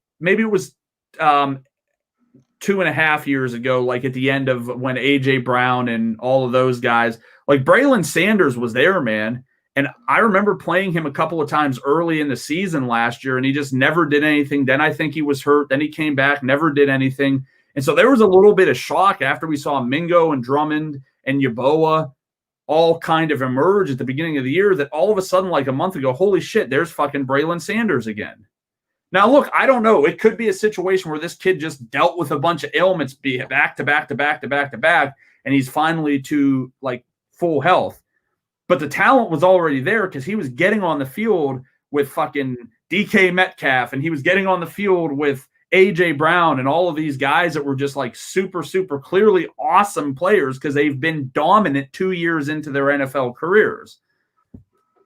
2.5 years ago, like at the end of when AJ Brown and all of those guys, like Braylon Sanders was there, man. And I remember playing him a couple of times early in the season last year, and he just never did anything. Then I think he was hurt. Then he came back, never did anything. And so there was a little bit of shock after we saw Mingo and Drummond and Yeboah all kind of emerge at the beginning of the year that all of a sudden, like a month ago, holy shit, there's fucking Braylon Sanders again. Now, look, I don't know. It could be a situation where this kid just dealt with a bunch of ailments back to back to back to back to back, and he's finally to like full health. But the talent was already there because he was getting on the field with fucking DK Metcalf, and he was getting on the field with AJ Brown and all of these guys that were just like super, super clearly awesome players because they've been dominant 2 years into their NFL careers.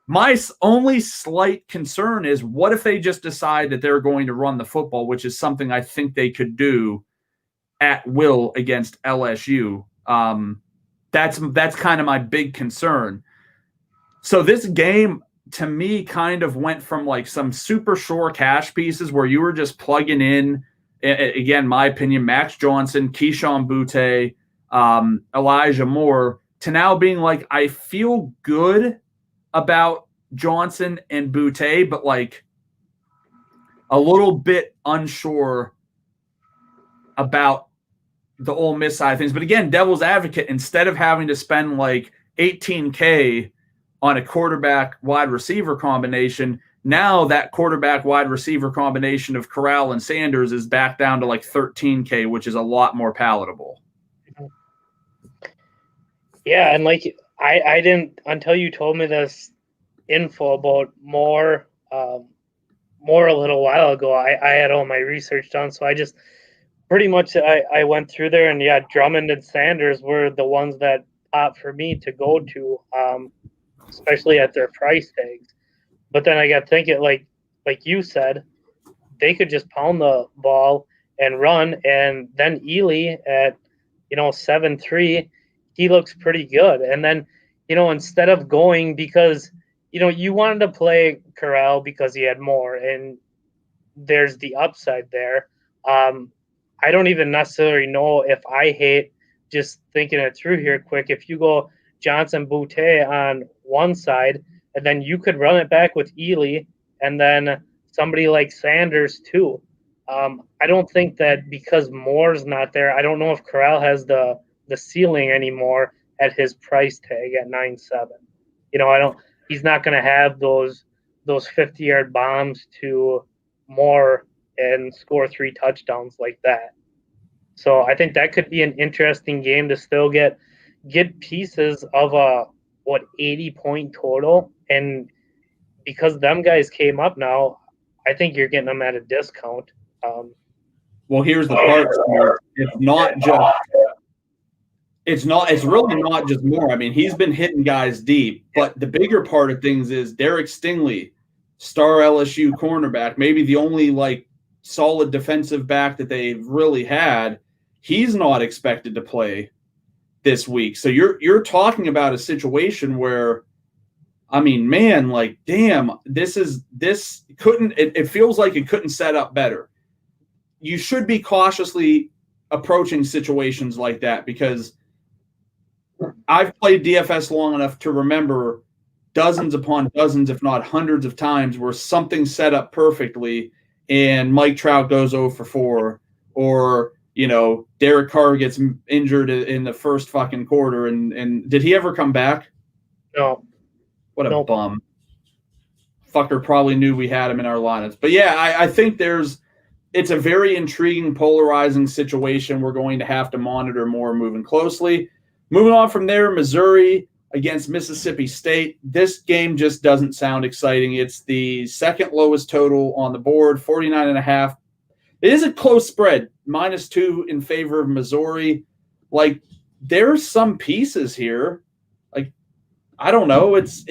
My only slight concern is what if they just decide that they're going to run the football, which is something I think they could do at will against LSU. That's kind of my big concern. So this game, to me, kind of went from like some super sure cash pieces where you were just plugging in, again, my opinion, Max Johnson, Keyshawn Butte, Elijah Moore, to now being like, I feel good about Johnson and Butte, but like a little bit unsure about the Ole Miss side of things. But again, devil's advocate, instead of having to spend like $18K on a quarterback wide receiver combination, now that quarterback wide receiver combination of Corral and Sanders is back down to like $13K, which is a lot more palatable. Yeah, and like I didn't, until you told me this info about more a little while ago, I had all my research done, so I just pretty much I went through there, and yeah, Drummond and Sanders were the ones that popped for me to go to, especially at their price tags. But then I got thinking, like you said, they could just pound the ball and run, and then Ely at 7.3, he looks pretty good. And then instead of going, because you wanted to play Corral because he had more, and there's the upside there. I don't even necessarily know if I hate, just thinking it through here quick, if you go Johnson Butte on one side, and then you could run it back with Ely, and then somebody like Sanders too. I don't think that because Moore's not there, I don't know if Corral has the ceiling anymore at his price tag at 9.7. He's not going to have those 50-yard bombs to Moore and score 3 touchdowns like that. So I think that could be an interesting game to still get pieces of a 80-point total. And because them guys came up now, I think you're getting them at a discount. Well, here's the part. It's really not just Moore. I mean, he's been hitting guys deep, but the bigger part of things is Derek Stingley, star LSU cornerback, maybe the only like solid defensive back that they've really had. He's not expected to play this week. So you're talking about a situation where, I mean, man, like, damn, it feels like it couldn't set up better. You should be cautiously approaching situations like that because I've played DFS long enough to remember dozens upon dozens, if not hundreds of times where something's set up perfectly and Mike Trout goes 0 for 4, or Derek Carr gets injured in the first fucking quarter. And did he ever come back? No. What a bum. Fucker probably knew we had him in our lineups. But yeah, I think it's a very intriguing, polarizing situation we're going to have to monitor more moving closely. Moving on from there, Missouri against Mississippi State. This game just doesn't sound exciting. It's the second lowest total on the board, 49.5. It is a close spread, -2 in favor of Missouri. Like, there's some pieces here. Like, I don't know. It's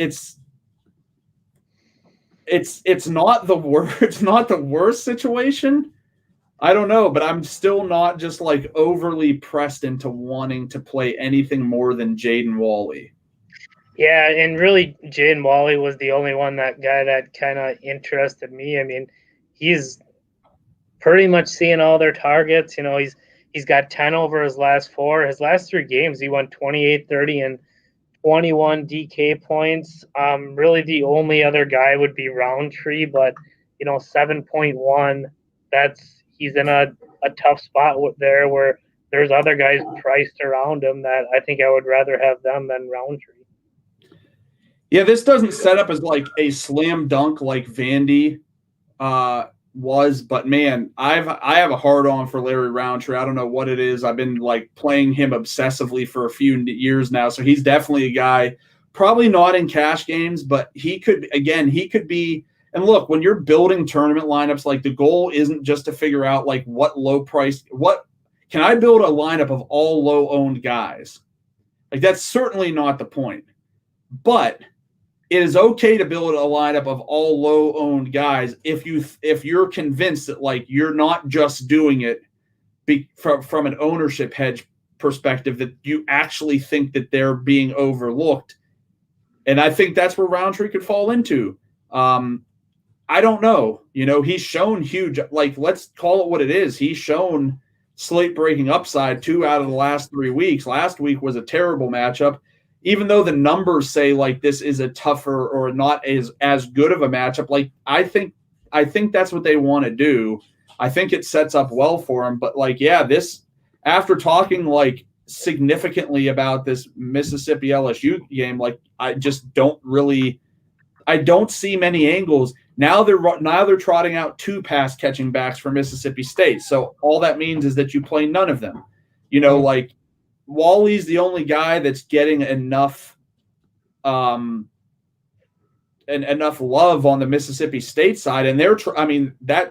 it's not the worst. It's not the worst situation. I don't know, but I'm still not just like overly pressed into wanting to play anything more than Jaden Wally. Yeah, and really, Jaden Wally was the only guy that kind of interested me. I mean, he's pretty much seeing all their targets. You know, he's got 10 over his last 4. His last 3 games, he won 28, 30, and 21 DK points. Really, the only other guy would be Roundtree, but 7.1. He's in a tough spot there where there's other guys priced around him that I think I would rather have them than Roundtree. Yeah, this doesn't set up as like a slam dunk like Vandy was, but man, I have a hard on for Larry Roundtree. I don't know what it is. I've been like playing him obsessively for a few years now, so he's definitely a guy. Probably not in cash games, but he could be. And look, when you're building tournament lineups, like the goal isn't just to figure out like what can I build a lineup of all low owned guys? Like that's certainly not the point, but it is okay to build a lineup of all low-owned guys if you're convinced that like you're not just doing it from an ownership hedge perspective, that you actually think that they're being overlooked. And I think that's where Roundtree could fall into. I don't know. He's shown huge, like, let's call it what it is. He's shown slate-breaking upside 2 out of the last 3 weeks. Last week was a terrible matchup. Even though the numbers say like this is a tougher or not as good of a matchup, like I think that's what they want to do. I think it sets up well for them. But like, yeah, this after talking like significantly about this Mississippi LSU game, like I don't see many angles. Now they're trotting out 2 pass catching backs for Mississippi State. So all that means is that you play none of them. Like Wally's the only guy that's getting enough enough love on the Mississippi State side, and that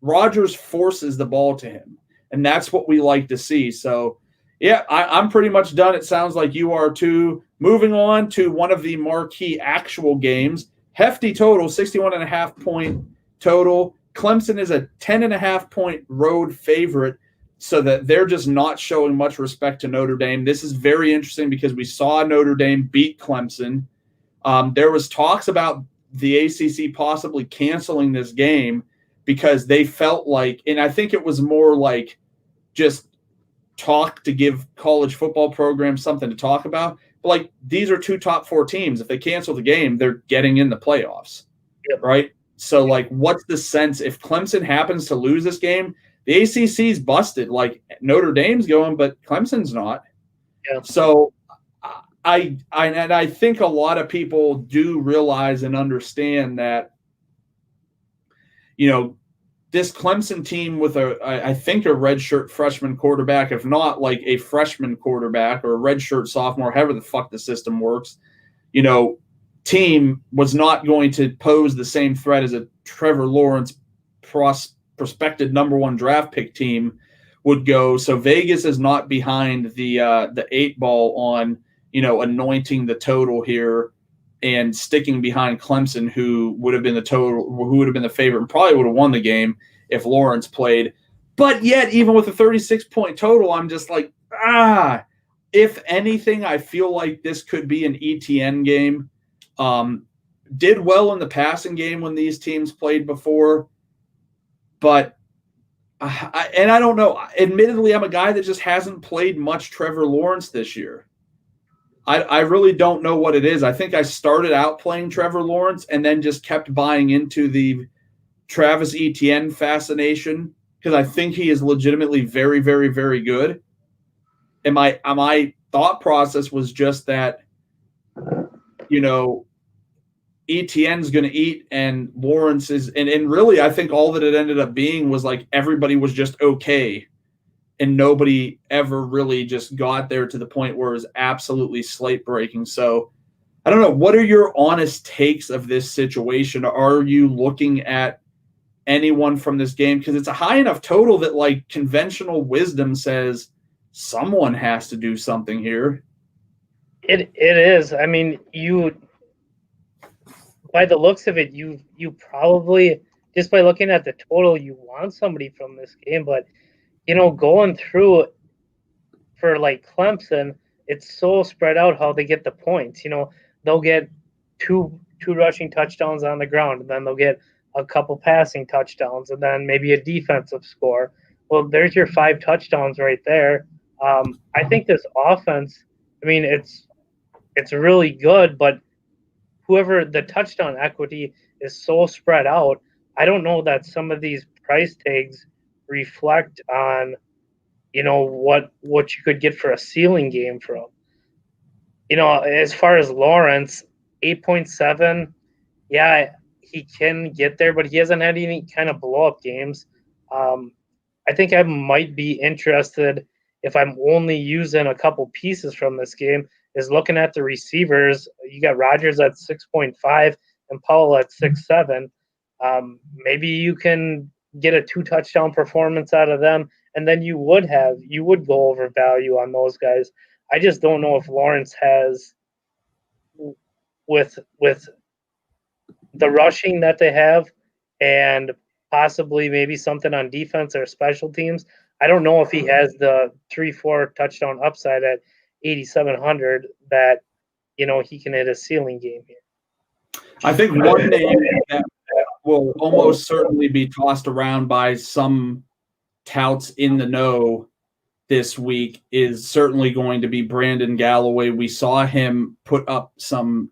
Rogers forces the ball to him, and that's what we like to see. So, yeah, I'm pretty much done. It sounds like you are too. Moving on to one of the marquee actual games, hefty total, 61.5 point total. Clemson is a 10.5 point road favorite, so that they're just not showing much respect to Notre Dame. This is very interesting because we saw Notre Dame beat Clemson. There was talks about the ACC possibly canceling this game because they felt like, and I think it was more like just talk to give college football programs something to talk about. But like, these are 2 top 4 teams. If they cancel the game, they're getting in the playoffs, right? So like, what's the sense if Clemson happens to lose this game? The ACC's busted. Like Notre Dame's going, but Clemson's not. Yeah. So I think a lot of people do realize and understand that, this Clemson team with I think a redshirt freshman quarterback, if not like a freshman quarterback or a redshirt sophomore, however the fuck the system works, team was not going to pose the same threat as a Trevor Lawrence prospective number 1 draft pick team would go. So Vegas is not behind the 8 ball on, anointing the total here and sticking behind Clemson, who would have been the favorite and probably would have won the game if Lawrence played. But yet, even with a 36 point total, I'm just like, if anything, I feel like this could be an ETN game. Did well in the passing game when these teams played before. But I don't know. Admittedly, I'm a guy that just hasn't played much Trevor Lawrence this year. I really don't know what it is. I think I started out playing Trevor Lawrence and then just kept buying into the Travis Etienne fascination because I think he is legitimately very, very, very good. And my thought process was just that, Etienne's going to eat and Lawrence is, and really I think all that it ended up being was like everybody was just okay. And nobody ever really just got there to the point where it was absolutely slate breaking. So I don't know. What are your honest takes of this situation? Are you looking at anyone from this game? Because it's a high enough total that like conventional wisdom says someone has to do something here. It is. I mean, by the looks of it, you probably, just by looking at the total, you want somebody from this game. But, going through for like Clemson, it's so spread out how they get the points. They'll get two rushing touchdowns on the ground, and then they'll get a couple passing touchdowns, and then maybe a defensive score. Well, there's your 5 touchdowns right there. I think this offense, it's really good, but whoever the touchdown equity is so spread out, I don't know that some of these price tags reflect on, what you could get for a ceiling game from. As far as Lawrence, 8.7, yeah, he can get there, but he hasn't had any kind of blow-up games. I think I might be interested, if I'm only using a couple pieces from this game, is looking at the receivers. You got Rodgers at 6.5 and Powell at 6.7. Maybe you can get a 2-touchdown performance out of them, and then you would go over value on those guys. I just don't know if Lawrence has, with the rushing that they have and possibly maybe something on defense or special teams, I don't know if he has the 3-4 touchdown upside at 8,700 that, he can hit a ceiling game here. I think one name that will almost certainly be tossed around by some touts in the know this week is certainly going to be Brandon Galloway. We saw him put up some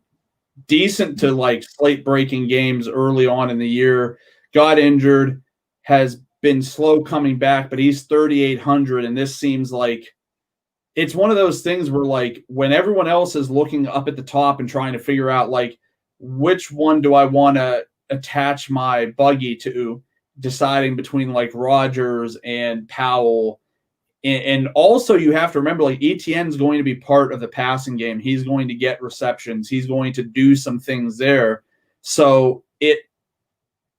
decent to like slate breaking games early on in the year, got injured, has been slow coming back, but he's 3,800. And this seems like it's one of those things where, like, when everyone else is looking up at the top and trying to figure out, like, which one do I want to attach my buggy to, deciding between like Rodgers and Powell. And also you have to remember, like, Etienne's going to be part of the passing game. He's going to get receptions. He's going to do some things there. So it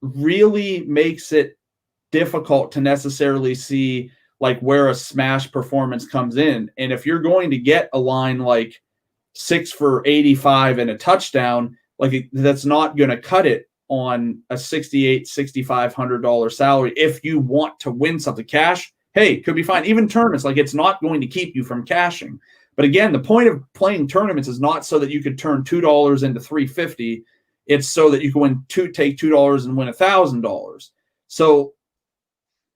really makes it difficult to necessarily see like where a smash performance comes in. And if you're going to get a line like 6 for 85 and a touchdown, like, that's not going to cut it on a $6,500 salary. If you want to win something, cash, hey, could be fine. Even tournaments, like, it's not going to keep you from cashing. But again, the point of playing tournaments is not so that you could turn $2 into $350. It's so that you can take $2 and win $1,000. So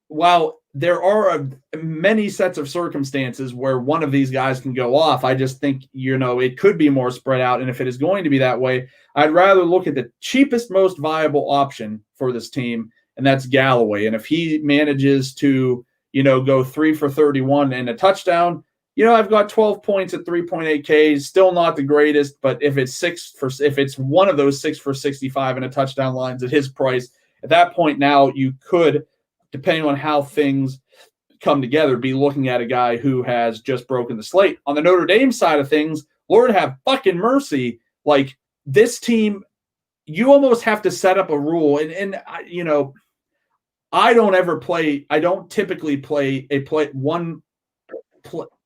while there are many sets of circumstances where one of these guys can go off, I just think, it could be more spread out. And if it is going to be that way, I'd rather look at the cheapest, most viable option for this team, and that's Galloway. And if he manages to, go 3 for 31 and a touchdown, I've got 12 points at 3.8K, still not the greatest, but if it's one of those 6 for 65 and a touchdown lines at his price, at that point now you could, depending on how things come together, be looking at a guy who has just broken the slate. On the Notre Dame side of things, Lord have fucking mercy. Like, this team, you almost have to set up a rule. And I don't typically play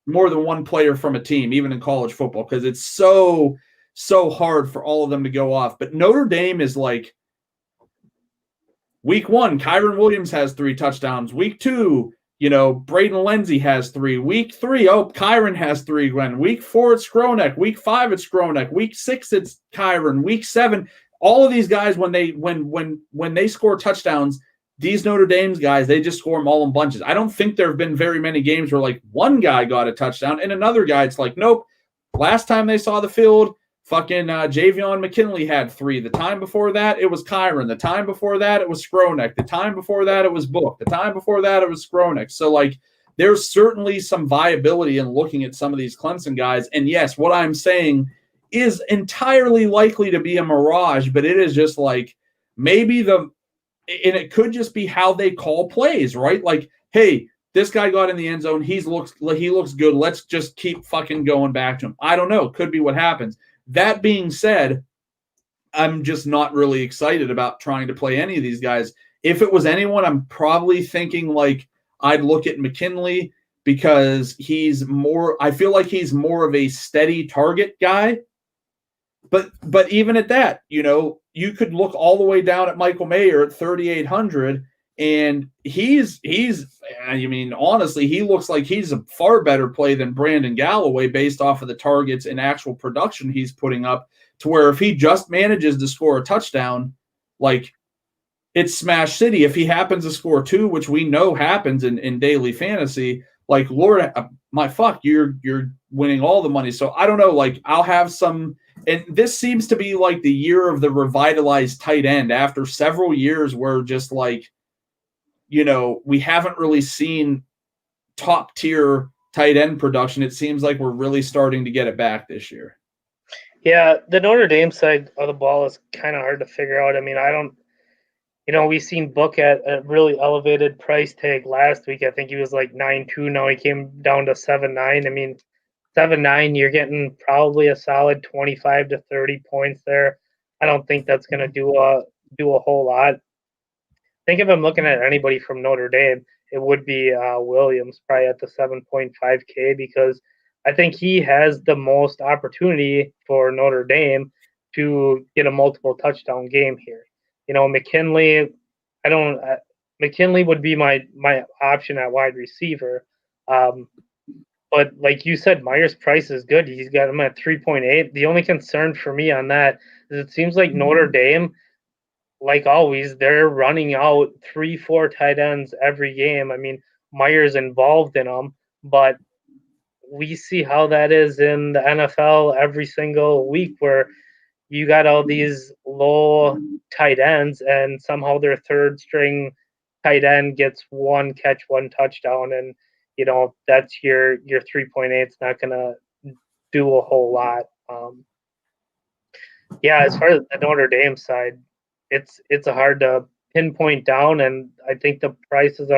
more than one player from a team, even in college football, because it's so hard for all of them to go off. But Notre Dame is like, week 1, Kyron Williams has 3 touchdowns. Week 2, Braden Lenzy has 3. Week 3, Kyron has 3. Week 4, it's Skronek. Week 5, it's Skronek. Week 6, it's Kyron. Week 7, all of these guys, when they score touchdowns, these Notre Dame's guys, they just score them all in bunches. I don't think there have been very many games where, like, one guy got a touchdown and another guy, it's like, nope. Last time they saw the field, fucking Javion McKinley had 3. The time before that, it was Kyron. The time before that, it was Skronek. The time before that, it was Book. The time before that, it was Skronek. So, like, there's certainly some viability in looking at some of these Clemson guys. And yes, what I'm saying is entirely likely to be a mirage, but it is just like maybe and it could just be how they call plays, right? Like, hey, this guy got in the end zone. He looks good. Let's just keep fucking going back to him. I don't know. Could be what happens. That being said, I'm just not really excited about trying to play any of these guys. If it was anyone, I'm probably thinking like I'd look at McKinley, because I feel like he's more of a steady target guy. But even at that, you could look all the way down at Michael Mayer at 3,800, and honestly, he looks like he's a far better play than Brandon Galloway based off of the targets and actual production he's putting up, to where if he just manages to score a touchdown, like, it's smash city. If he happens to score 2, which we know happens in daily fantasy, like, Lord, you're winning all the money. So I don't know, like, I'll have some, and this seems to be like the year of the revitalized tight end after several years where just like, we haven't really seen top tier tight end production. It seems like we're really starting to get it back this year. Yeah, the Notre Dame side of the ball is kind of hard to figure out. I mean, we've seen Book at a really elevated price tag last week. I think he was like 9.2. Now he came down to 7.9. I mean, 7.9, you're getting probably a solid 25 to 30 points there. I don't think that's going to do a whole lot. I think if I'm looking at anybody from Notre Dame, it would be Williams, probably at the 7.5K, because I think he has the most opportunity for Notre Dame to get a multiple touchdown game here. McKinley, McKinley would be my option at wide receiver. But like you said, Meyer's price is good. He's got him at 3.8. The only concern for me on that is it seems like Notre Dame, like always, they're running out 3-4 tight ends every game. I mean, Meyer's involved in them, but we see how that is in the NFL every single week, where you got all these low tight ends and somehow their third string tight end gets 1 catch, 1 touchdown, and that's your 3.8. It's not gonna do a whole lot. As far as the Notre Dame side, it's hard to pinpoint down, and I think the prices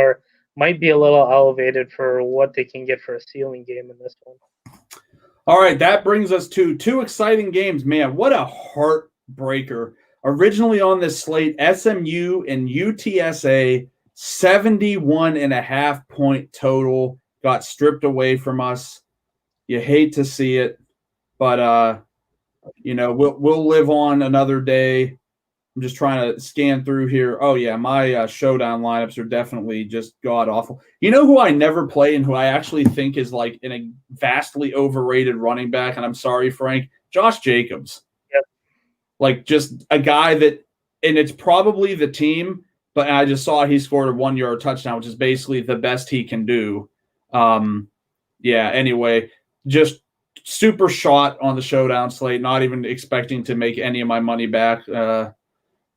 might be a little elevated for what they can get for a ceiling game in this one. All right, that brings us to 2 exciting games. Man, what a heartbreaker. Originally on this slate, SMU and UTSA, 71.5 point total, got stripped away from us. You hate to see it, but we'll live on another day. I'm just trying to scan through here. Oh yeah, my showdown lineups are definitely just god awful. You know who I never play and who I actually think is like in a vastly overrated running back, and I'm sorry, Frank, Josh Jacobs. Yep. Like, just a guy that, and it's probably the team, but I just saw he scored a 1-yard touchdown, which is basically the best he can do. Anyway, just super shot on the showdown slate, not even expecting to make any of my money back.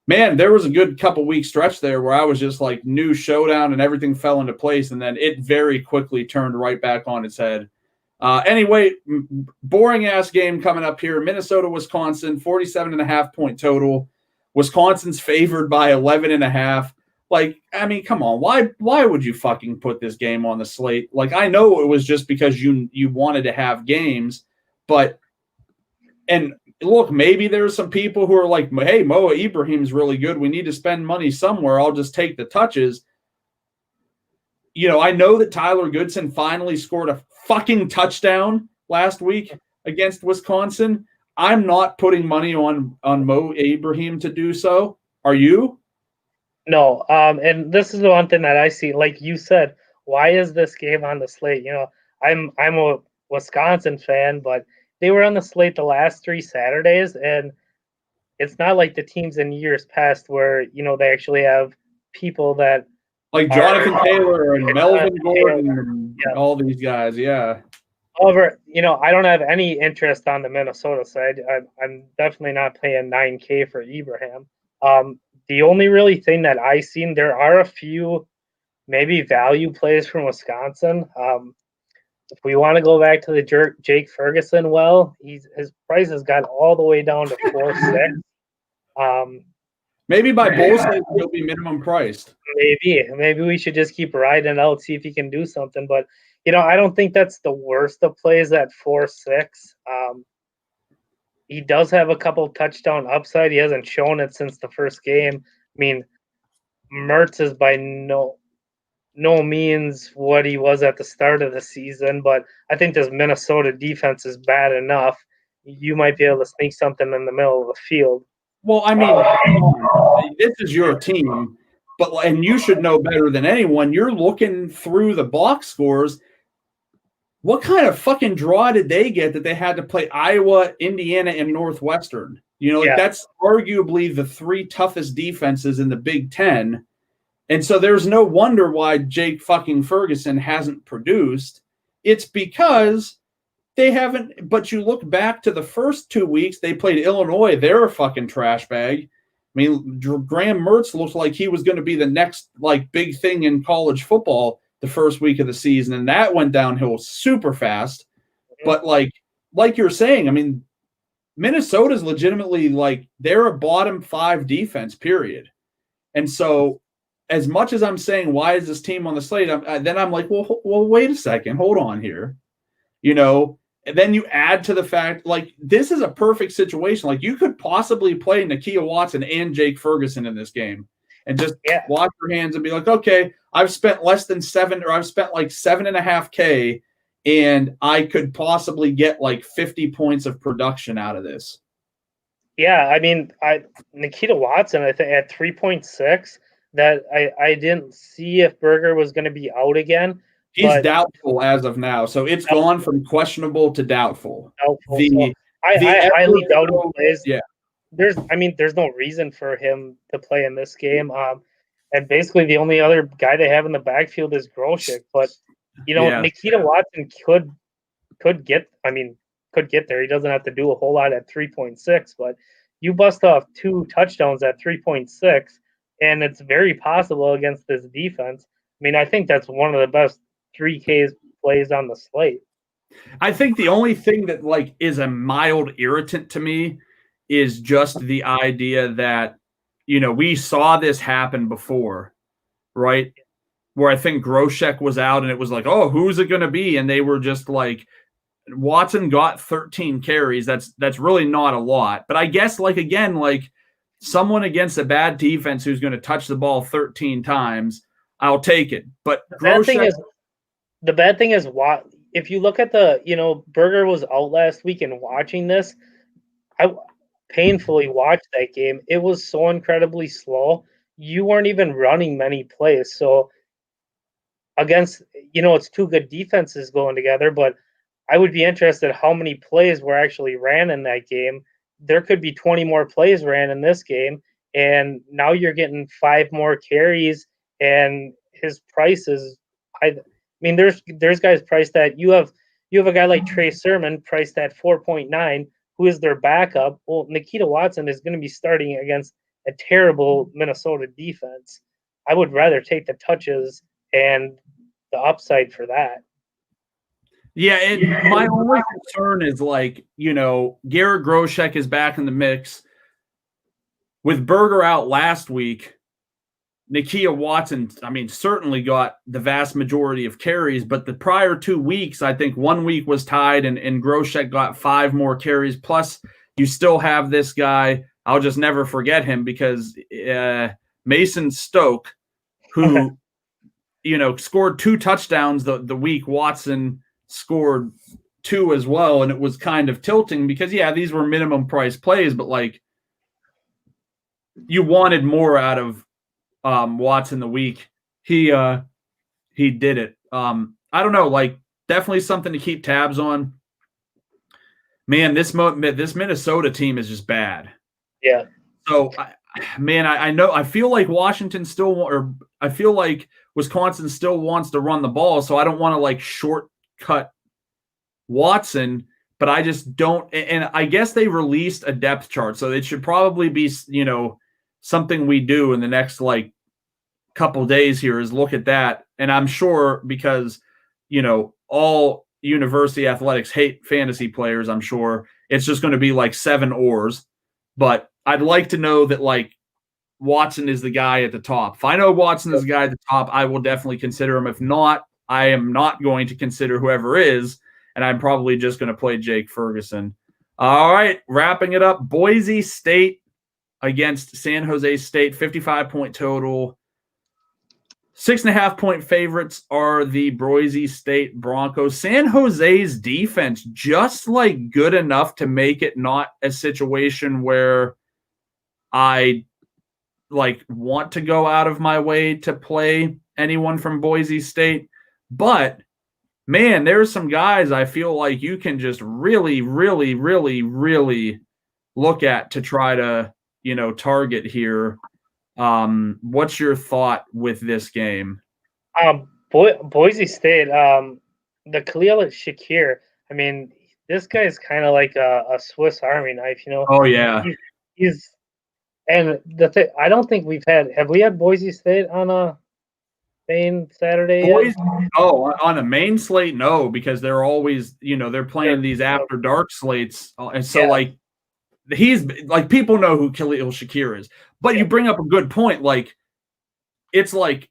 Man, there was a good couple week stretch there where I was just like new showdown and everything fell into place, and then it very quickly turned right back on its head. Anyway, boring ass game coming up here. Minnesota, Wisconsin, 47.5 point total. Wisconsin's favored by 11.5. Like, I mean, come on. Why would you fucking put this game on the slate? Like, I know it was just because you wanted to have games, and look, maybe there's some people who are like, hey, Moa Ibrahim's really good. We need to spend money somewhere. I'll just take the touches. I know that Tyler Goodson finally scored a fucking touchdown last week against Wisconsin. I'm not putting money on Mo Ibrahim to do so. Are you? No. And this is the one thing that I see. Like you said, why is this game on the slate? I'm a Wisconsin fan, but they were on the slate the last 3 Saturdays, and it's not like the teams in years past where they actually have people that like Jonathan Taylor and Melvin Gordon and all these guys. Yeah. However, I don't have any interest on the Minnesota side. I'm definitely not paying 9K for Ibrahim. The only really thing that I've seen, there are a few maybe value plays from Wisconsin. If we want to go back to the Jake Ferguson, his price has got all the way down to 4.6. Maybe by bowl state he'll be minimum priced. Maybe we should just keep riding out, see if he can do something. But I don't think that's the worst of plays at 4.6. He does have a couple touchdown upside. He hasn't shown it since the first game. I mean, Mertz is by no means what he was at the start of the season, but I think this Minnesota defense is bad enough. You might be able to sneak something in the middle of the field. Well, I mean, come on. This is your team, and you should know better than anyone. You're looking through the box scores. What kind of fucking draw did they get that they had to play Iowa, Indiana, and Northwestern? That's arguably the three toughest defenses in the Big Ten. And so there's no wonder why Jake fucking Ferguson hasn't produced. It's because they haven't. But you look back to the first 2 weeks, they played Illinois. They're a fucking trash bag. I mean, Graham Mertz looked like he was going to be the next big thing in college football the first week of the season, and that went downhill super fast. But like you're saying, I mean, Minnesota's legitimately they're a bottom 5 defense, period. And so as much as I'm saying, why is this team on the slate? Then I'm like, well, wait a second, hold on here. And then you add to the fact, this is a perfect situation. You could possibly play Nakia Watson and Jake Ferguson in this game and just wash your hands and be like, okay, I've spent less than I've spent $7.5K, and I could possibly get 50 points of production out of this. Yeah, I mean, Nakia Watson, I think at 3.6, that I didn't see if Berger was going to be out again. He's doubtful as of now, so it's gone from questionable to doubtful. I highly doubt he plays. Yeah, there's no reason for him to play in this game. And basically the only other guy they have in the backfield is Groshek. But Nakia Watson could get there. He doesn't have to do a whole lot at 3.6, but you bust off 2 touchdowns at 3.6, and it's very possible against this defense. I mean, I think that's one of the best 3K plays on the slate. I think the only thing that is a mild irritant to me is just the idea that we saw this happen before, right? Where I think Groshek was out and it was oh, who's it going to be? And they were just Watson got 13 carries. That's really not a lot. But I guess someone against a bad defense who's going to touch the ball 13 times, I'll take it. But the bad thing is what if you look at Berger was out last week, and watching this, I painfully watched that game. It was so incredibly slow. You weren't even running many plays. So against, it's 2 good defenses going together, but I would be interested how many plays were actually ran in that game. There could be 20 more plays ran in this game, and now you're getting 5 more carries, and his price is there's guys priced at you have a guy like Trey Sermon priced at 4.9, who is their backup. Well, Nakia Watson is going to be starting against a terrible Minnesota defense. I would rather take the touches and the upside for that. Yeah, and my only concern is Garrett Groshek is back in the mix. With Berger out last week, Nakia Watson, certainly got the vast majority of carries, but the prior 2 weeks, I think 1 week was tied and Groshek got 5 more carries. Plus, you still have this guy, I'll just never forget him because Mason Stoke, who, scored 2 touchdowns the week Watson scored 2 as well. And it was kind of tilting because, these were minimum price plays, but you wanted more out of Watson the week. He did it. I don't know, definitely something to keep tabs on. Man, this Minnesota team is just bad. Yeah. So, I know I feel like Washington still, I feel like Wisconsin still wants to run the ball, so I don't want to shortcut Watson, but I just don't. And I guess they released a depth chart, so it should probably be something we do in the next couple days here is look at that. And I'm sure because all university athletics hate fantasy players, I'm sure it's just going to be 7 oars. But I'd like to know that Watson is the guy at the top. If I know Watson is the guy at the top, I will definitely consider him. If not, I am not going to consider whoever is, and I'm probably just going to play Jake Ferguson. All right, wrapping it up. Boise State against San Jose State, 55-point total. 6.5-point favorites are the Boise State Broncos. San Jose's defense just good enough to make it not a situation where I want to go out of my way to play anyone from Boise State, but man, there's some guys I feel like you can just really, really, really, really look at to try to, target here. What's your thought with this game? Boise State, the Khalil Shakir. I mean, this guy's kind of like a Swiss Army knife, Oh yeah, He's and I don't think have we had Boise State on a main Saturday boys. yet? Oh, on a main slate, no, because they're always, they're playing these after dark slates, and so he's like people know who Khalil Shakir is, but you bring up a good point. Like it's like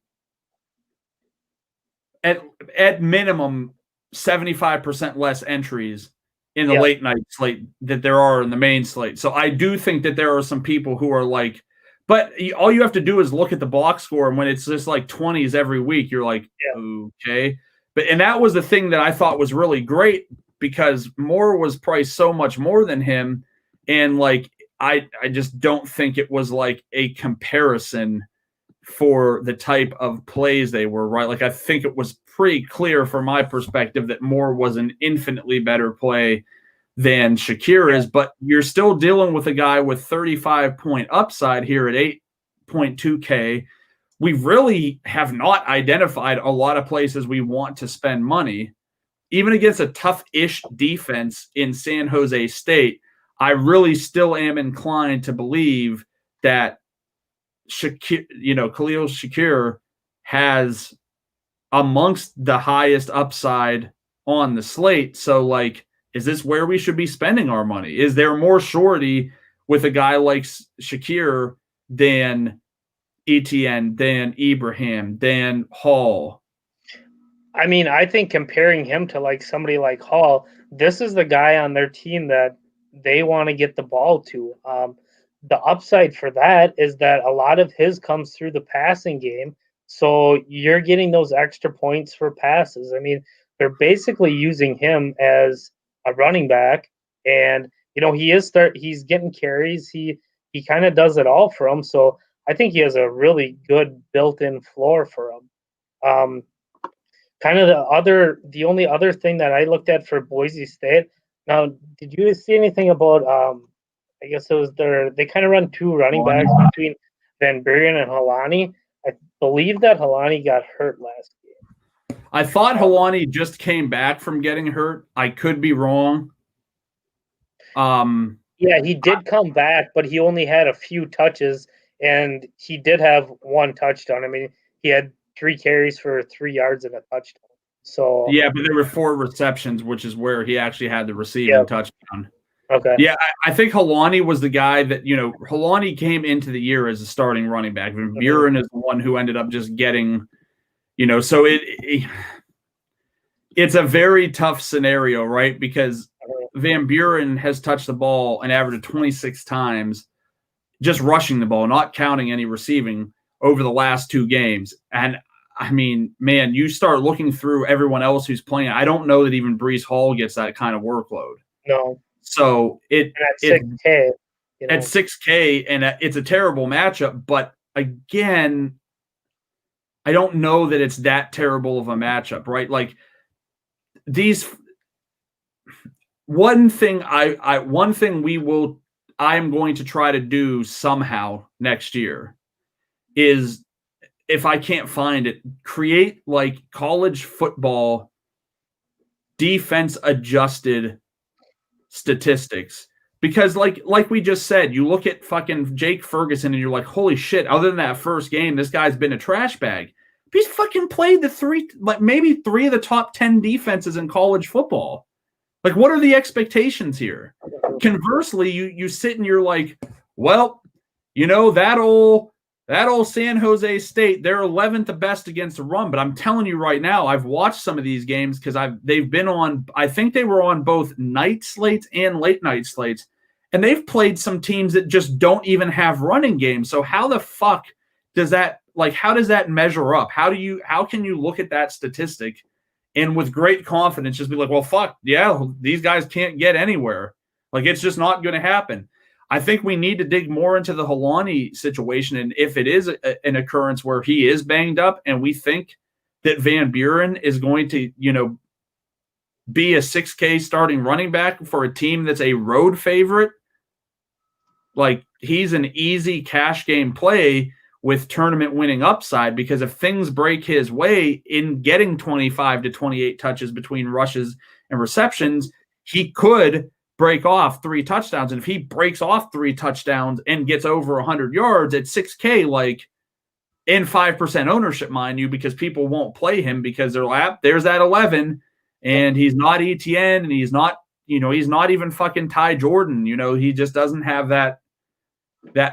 at minimum 75% less entries in the late night slate that there are in the main slate. So I do think that there are some people who are like, but all you have to do is look at the box score, and when it's just like 20s every week, you're like, okay. And that was the thing that I thought was really great, because Moore was priced so much more than him, and like I just don't think it was like a comparison for the type of plays they were, right? Like I think it was pretty clear from my perspective that Moore was an infinitely better play than Shakir is, but you're still dealing with a guy with 35-point upside here at 8.2K. We really have not identified a lot of places we want to spend money. Even against a tough-ish defense in San Jose State, I really still am inclined to believe that Khalil Shakir has amongst the highest upside on the slate. So, like, is this where we should be spending our money? Is there more surety with a guy like Shakir than Etienne, than Ibrahim, than Hall? I mean, I think comparing him to like somebody like Hall, this is the guy on their team that they want to get the ball to. The upside for that is that a lot of his comes through the passing game. So you're getting those extra points for passes. I mean, they're basically using him as a running back, and he's getting carries. He kind of does it all for him. So I think he has a really good built-in floor for him. Kind of the only other thing that I looked at for Boise State. Now, did you see anything about I guess it was they kind of run two running backs between Van Buren and Halani. I believe that Halani got hurt last game. I thought Halani just came back from getting hurt. I could be wrong. Yeah, he did come back, but he only had a few touches, and he did have one touchdown. I mean, he had 3 carries for 3 yards and a touchdown. So yeah, but there were 4 receptions, which is where he actually had the receiving touchdown. Okay. Yeah, I think Halani was the guy that, Halani came into the year as a starting running back. Van Buren is the one who ended up just getting, so it's a very tough scenario, right? Because Van Buren has touched the ball an average of 26 times, just rushing the ball, not counting any receiving over the last 2 games. And I mean, man, you start looking through everyone else who's playing. I don't know that even Breece Hall gets that kind of workload. No. So at 6K, at 6K, and it's a terrible matchup. But again, I don't know that it's that terrible of a matchup, right? Like one thing I'm going to try to do somehow next year is, if I can't find it, create like college football defense adjusted statistics. Because like we just said, you look at fucking Jake Ferguson and you're like, holy shit, other than that first game, this guy's been a trash bag. He's fucking played maybe 3 of the top 10 defenses in college football. Like, what are the expectations here? Conversely, you sit and you're like, well, that old San Jose State, they're 11th the best against the run. But I'm telling you right now, I've watched some of these games because they've been on, I think they were on both night slates and late night slates, and they've played some teams that just don't even have running games. So how the fuck does that, how does that measure up? How can you look at that statistic and with great confidence just be like, well, fuck, yeah, these guys can't get anywhere. Like, it's just not going to happen. I think we need to dig more into the Helani situation. And if it is an occurrence where he is banged up and we think that Van Buren is going to, be a 6K starting running back for a team that's a road favorite, like he's an easy cash game play with tournament winning upside, because if things break his way in getting 25 to 28 touches between rushes and receptions, he could break off 3 touchdowns. And if he breaks off 3 touchdowns and gets over 100 yards at 6K, like in 5% ownership, mind you, because people won't play him because they're like, there's that 11 and he's not ETN and he's not, he's not even fucking Ty Jordan. He just doesn't have that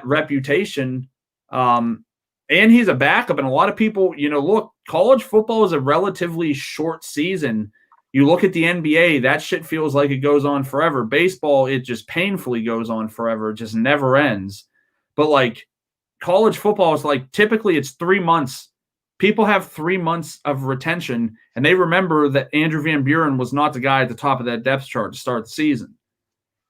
reputation. And he's a backup. And a lot of people, look, college football is a relatively short season. You look at the NBA, that shit feels like it goes on forever. Baseball, it just painfully goes on forever. It just never ends. But like college football is like, typically it's 3 months. People have 3 months of retention, and they remember that Andrew Van Buren was not the guy at the top of that depth chart to start the season.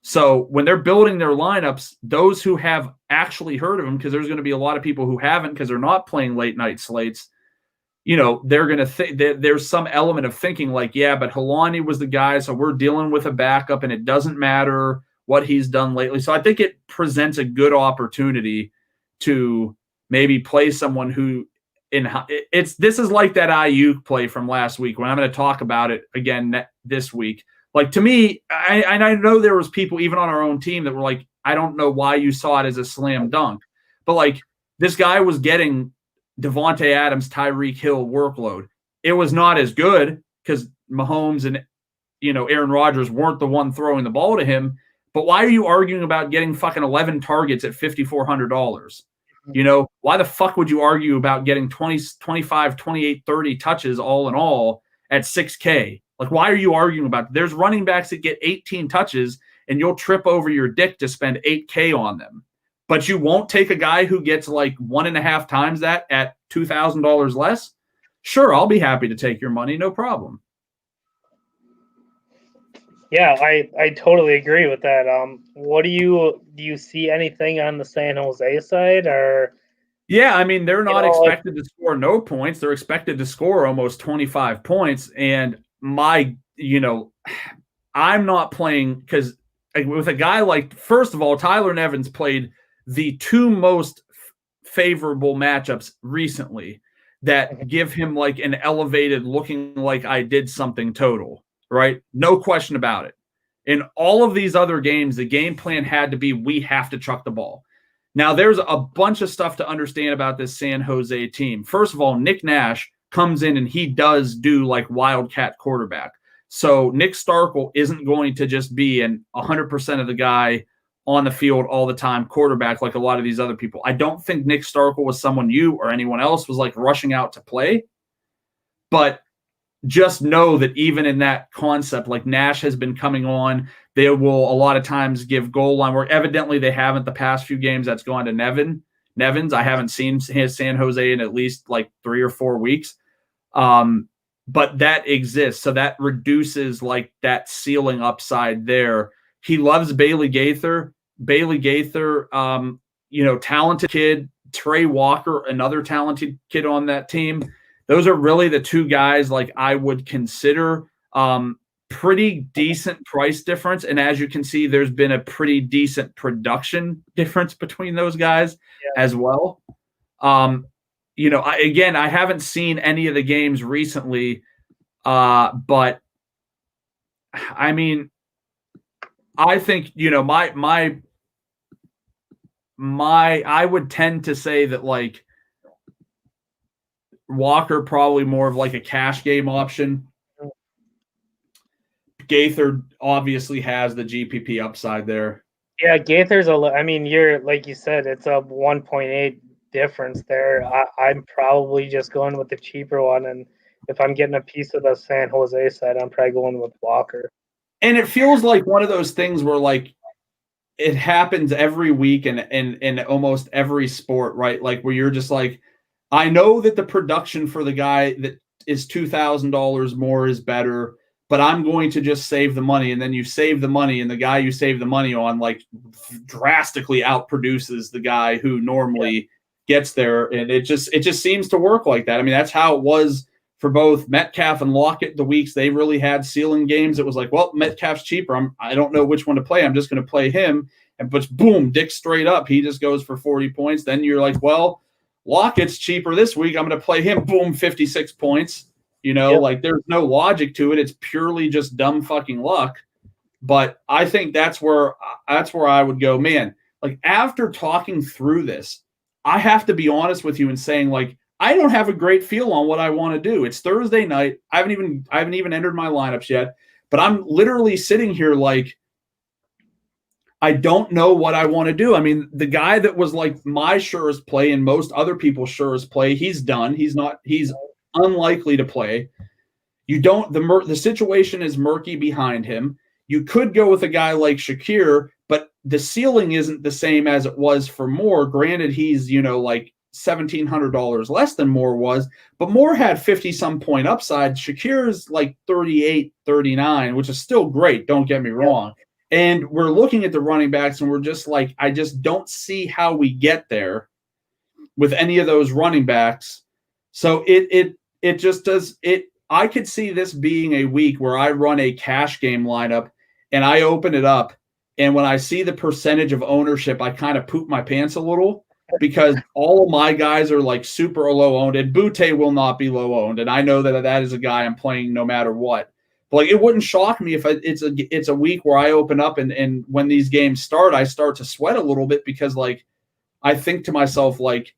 So when they're building their lineups, those who have actually heard of him, because there's going to be a lot of people who haven't because they're not playing late night slates, they're going to think that there's some element of thinking like, yeah, but Helani was the guy, so we're dealing with a backup and it doesn't matter what he's done lately. So I think it presents a good opportunity to maybe play someone who this is like that Ayuk play from last week when I'm going to talk about it again this week. Like, to me, I know there was people even on our own team that were like, I don't know why you saw it as a slam dunk. But, like, this guy was getting Devontae Adams, Tyreek Hill workload. It was not as good because Mahomes and, Aaron Rodgers weren't the one throwing the ball to him. But why are you arguing about getting fucking 11 targets at $5,400? Why the fuck would you argue about getting 20, 25, 28, 30 touches all in all at 6K? Like, why are you arguing about it? There's running backs that get 18 touches and you'll trip over your dick to spend 8K on them. But you won't take a guy who gets like 1.5 times that at $2,000 less? Sure, I'll be happy to take your money. No problem. Yeah, I totally agree with that. What do you see anything on the San Jose side, or? Yeah, I mean, they're not expected to score no points. They're expected to score almost 25 points. And I'm not playing because with a guy like, first of all, Tyler Nevins played the 2 most favorable matchups recently that give him like an elevated looking like I did something total, right? No question about it. In all of these other games, the game plan had to be, we have to chuck the ball. Now, there's a bunch of stuff to understand about this San Jose team. First of all, Nick Nash comes in and he does do like wildcat quarterback. So Nick Starkel isn't going to just be an 100% of the guy on the field all the time quarterback like a lot of these other people. I don't think Nick Starkel was someone you or anyone else was like rushing out to play. But just know that even in that concept, like Nash has been coming on, they will a lot of times give goal line where evidently they haven't the past few games. That's gone to Nevins. I haven't seen his San Jose in at least like 3 or 4 weeks. But that exists. So that reduces like that ceiling upside there. He loves Bailey Gaither. Talented kid. Trey Walker, another talented kid on that team. Those are really the 2 guys like I would consider. Pretty decent price difference. And as you can see, there's been a pretty decent production difference between those guys as well. I haven't seen any of the games recently, but I mean, I think, I would tend to say that like Walker probably more of like a cash game option. Gaither obviously has the GPP upside there. Yeah, Gaither's you're like you said, it's a 1.8 difference there. I'm probably just going with the cheaper one, and if I'm getting a piece of the San Jose side, I'm probably going with Walker. And it feels like one of those things where like it happens every week and in almost every sport, right? Like where you're just like, I know that the production for the guy that is $2,000 more is better, but I'm going to just save the money. And then you save the money, and the guy you save the money on like drastically outproduces the guy who normally gets there. And it just seems to work like that. I mean, that's how it was for both Metcalf and Lockett the weeks they really had ceiling games. It was like, well, Metcalf's cheaper. I don't know which one to play. I'm just going to play him. And but boom, Dick straight up. He just goes for 40 points. Then you're like, well, Lockett's cheaper this week. I'm going to play him. Boom, 56 points. Like there's no logic to it. It's purely just dumb fucking luck. But I think that's where I would go, man. Like after talking through this, I have to be honest with you and saying like I don't have a great feel on what I want to do. It's Thursday night. I haven't even entered my lineups yet, but I'm literally sitting here like I don't know what I want to do. I mean, the guy that was like my surest play and most other people's surest play, he's done. He's unlikely to play. The situation is murky behind him. You could go with a guy like Shakir, but the ceiling isn't the same as it was for Moore. Granted, he's, like $1,700 less than Moore was, but Moore had 50 some point upside. Shakir's like 38, 39, which is still great. Don't get me wrong. And we're looking at the running backs and we're just like, I just don't see how we get there with any of those running backs. So it just does it. I could see this being a week where I run a cash game lineup and I open it up. And when I see the percentage of ownership, I kind of poop my pants a little because all of my guys are like super low owned, and Butte will not be low owned. And I know that is a guy I'm playing no matter what. But like, it wouldn't shock me if it's a week where I open up and when these games start, I start to sweat a little bit because like, I think to myself, like,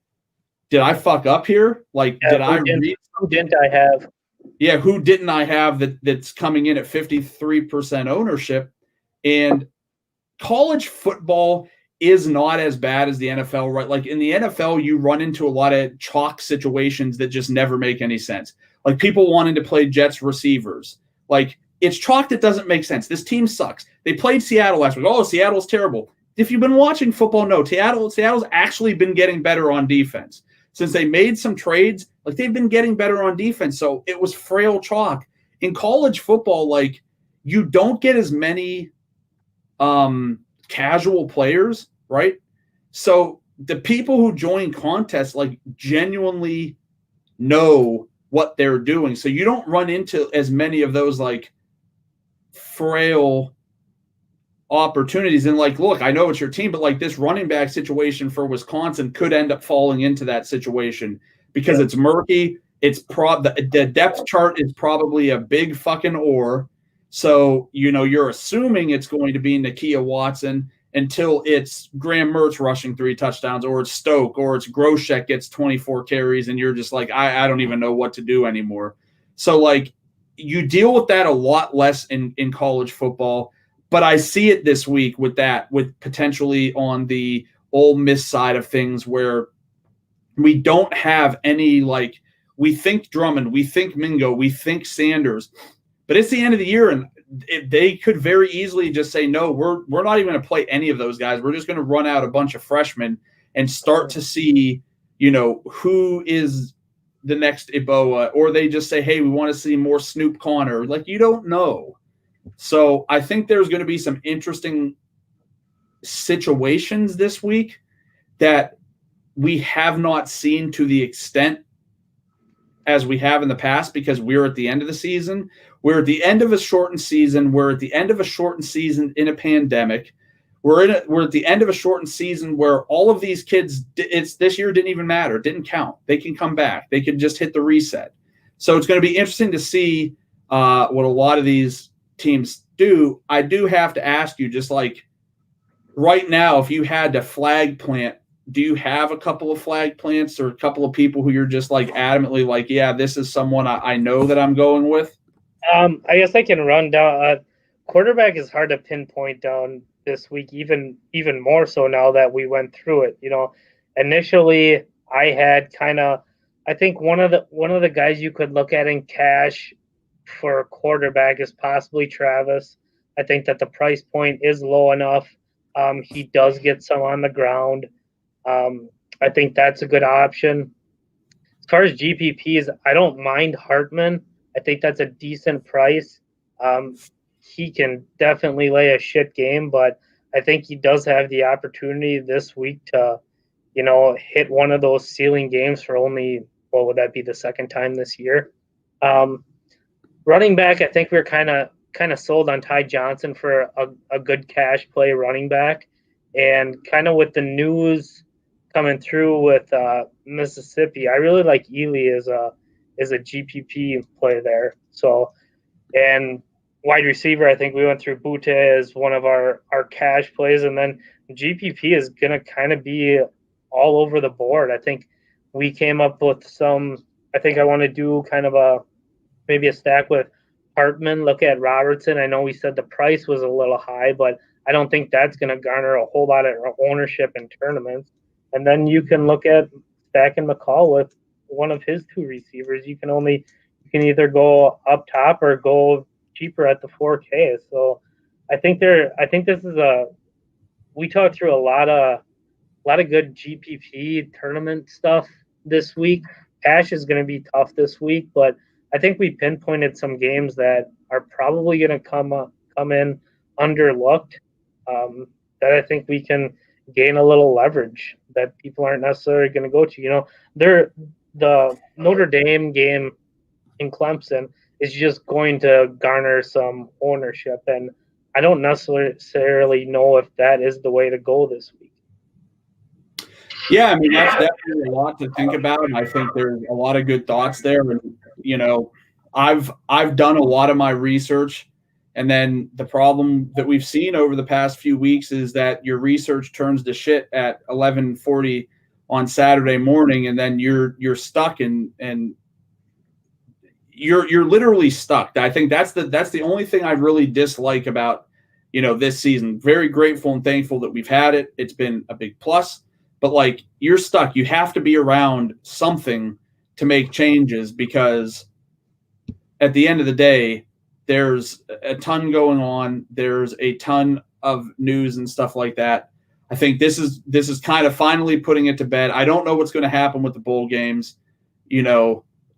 did I fuck up here? Like, who didn't I have? Yeah, who didn't I have that's coming in at 53% ownership? And college football is not as bad as the NFL, right? Like in the NFL, you run into a lot of chalk situations that just never make any sense. Like people wanting to play Jets receivers. Like it's chalk that doesn't make sense. This team sucks. They played Seattle last week. Oh, Seattle's terrible. If you've been watching football, no, Seattle's actually been getting better on defense. Since they made some trades, like they've been getting better on defense. So it was frail chalk. In college football, like you don't get as many casual players, right? So the people who join contests like genuinely know what they're doing. So you don't run into as many of those like frail opportunities. And like, look, I know it's your team, but like this running back situation for Wisconsin could end up falling into that situation because it's murky. It's the depth chart is probably a big fucking ore. So, you're assuming it's going to be Nakia Watson until it's Graham Mertz rushing 3 touchdowns, or it's Stoke, or it's Groshek gets 24 carries, and you're just like, I don't even know what to do anymore. So, like, you deal with that a lot less in college football, but I see it this week with potentially on the Ole Miss side of things where we don't have any, like, we think Drummond, we think Mingo, we think Sanders, but it's the end of the year, and they could very easily just say, no, we're not even going to play any of those guys. We're just going to run out a bunch of freshmen and start to see, who is the next Eboa, or they just say, hey, we want to see more Snoop Connor. Like, you don't know. So I think there's going to be some interesting situations this week that we have not seen to the extent as we have in the past, because we're at the end of the season. We're at the end of a shortened season. We're at the end of a shortened season in a pandemic. We're at the end of a shortened season where all of these kids, this year didn't even matter. It didn't count. They can come back. They can just hit the reset. So it's going to be interesting to see what a lot of these teams do. I do have to ask you, just like right now, if you had to flag plant, do you have a couple of flag plants or a couple of people who you're just like adamantly like, yeah, this is someone I know that I'm going with? I guess I can run down. Quarterback is hard to pinpoint down this week, even more so now that we went through it. Initially I had I think one of the guys you could look at in cash for a quarterback is possibly Travis. I think that the price point is low enough. He does get some on the ground. I think that's a good option. As far as GPPs, I don't mind Hartman. I think that's a decent price. He can definitely lay a shit game, but I think he does have the opportunity this week to, hit one of those ceiling games for only, what would that be, the second time this year? Running back, I think we're kind of sold on Ty Johnson for a good cash play running back, and kind of with the news coming through with Mississippi, I really like Ely as a GPP play there. So, and wide receiver, I think we went through Butte as one of our cash plays, and then GPP is going to kind of be all over the board. I think we came up with some. I think I want to do kind of maybe a stack with Hartman. Look at Robertson. I know we said the price was a little high, but I don't think that's going to garner a whole lot of ownership in tournaments. And then you can look at stacking McCall with one of his two receivers. You can either go up top or go cheaper at the 4K. So I think this is we talked through a lot of good GPP tournament stuff this week. Cash is going to be tough this week, but I think we pinpointed some games that are probably going to come in underlooked, that I think we can gain a little leverage that people aren't necessarily going to go to. The Notre Dame game in Clemson is just going to garner some ownership, and I don't necessarily know if that is the way to go this week. Yeah, I mean, that's definitely a lot to think about, and I think there's a lot of good thoughts there. And I've done a lot of my research, and then the problem that we've seen over the past few weeks is that your research turns to shit at 11:40 on Saturday morning, and then you're stuck and you're literally stuck. I think that's the only thing I really dislike about this season. Very grateful and thankful that we've had it. It's been a big plus. But you're stuck. You have to be around something to make changes, because at the end of the day, there's a ton going on. There's a ton of news and stuff like that. I think this is kind of finally putting it to bed. I don't know what's going to happen with the bowl games.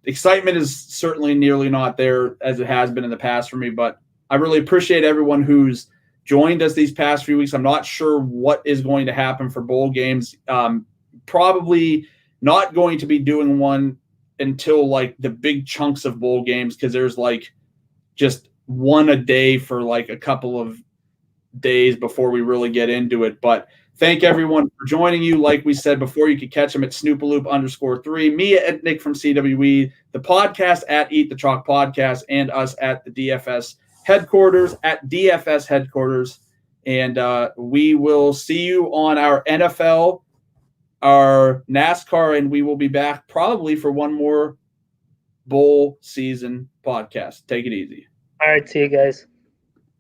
Excitement is certainly nearly not there as it has been in the past for me, but I really appreciate everyone who's joined us these past few weeks. I'm not sure what is going to happen for bowl games. Probably not going to be doing one until the big chunks of bowl games, because there's just one a day for a couple of days before we really get into it. But thank everyone for joining you. Like we said before, you can catch them at Snoopaloop_3, me at Nick from CWE, the podcast at Eat the Chalk Podcast, and us at the DFS headquarters at DFS headquarters. And we will see you on our NFL, our NASCAR, and we will be back probably for one more bowl season podcast. Take it easy. All right, see you guys.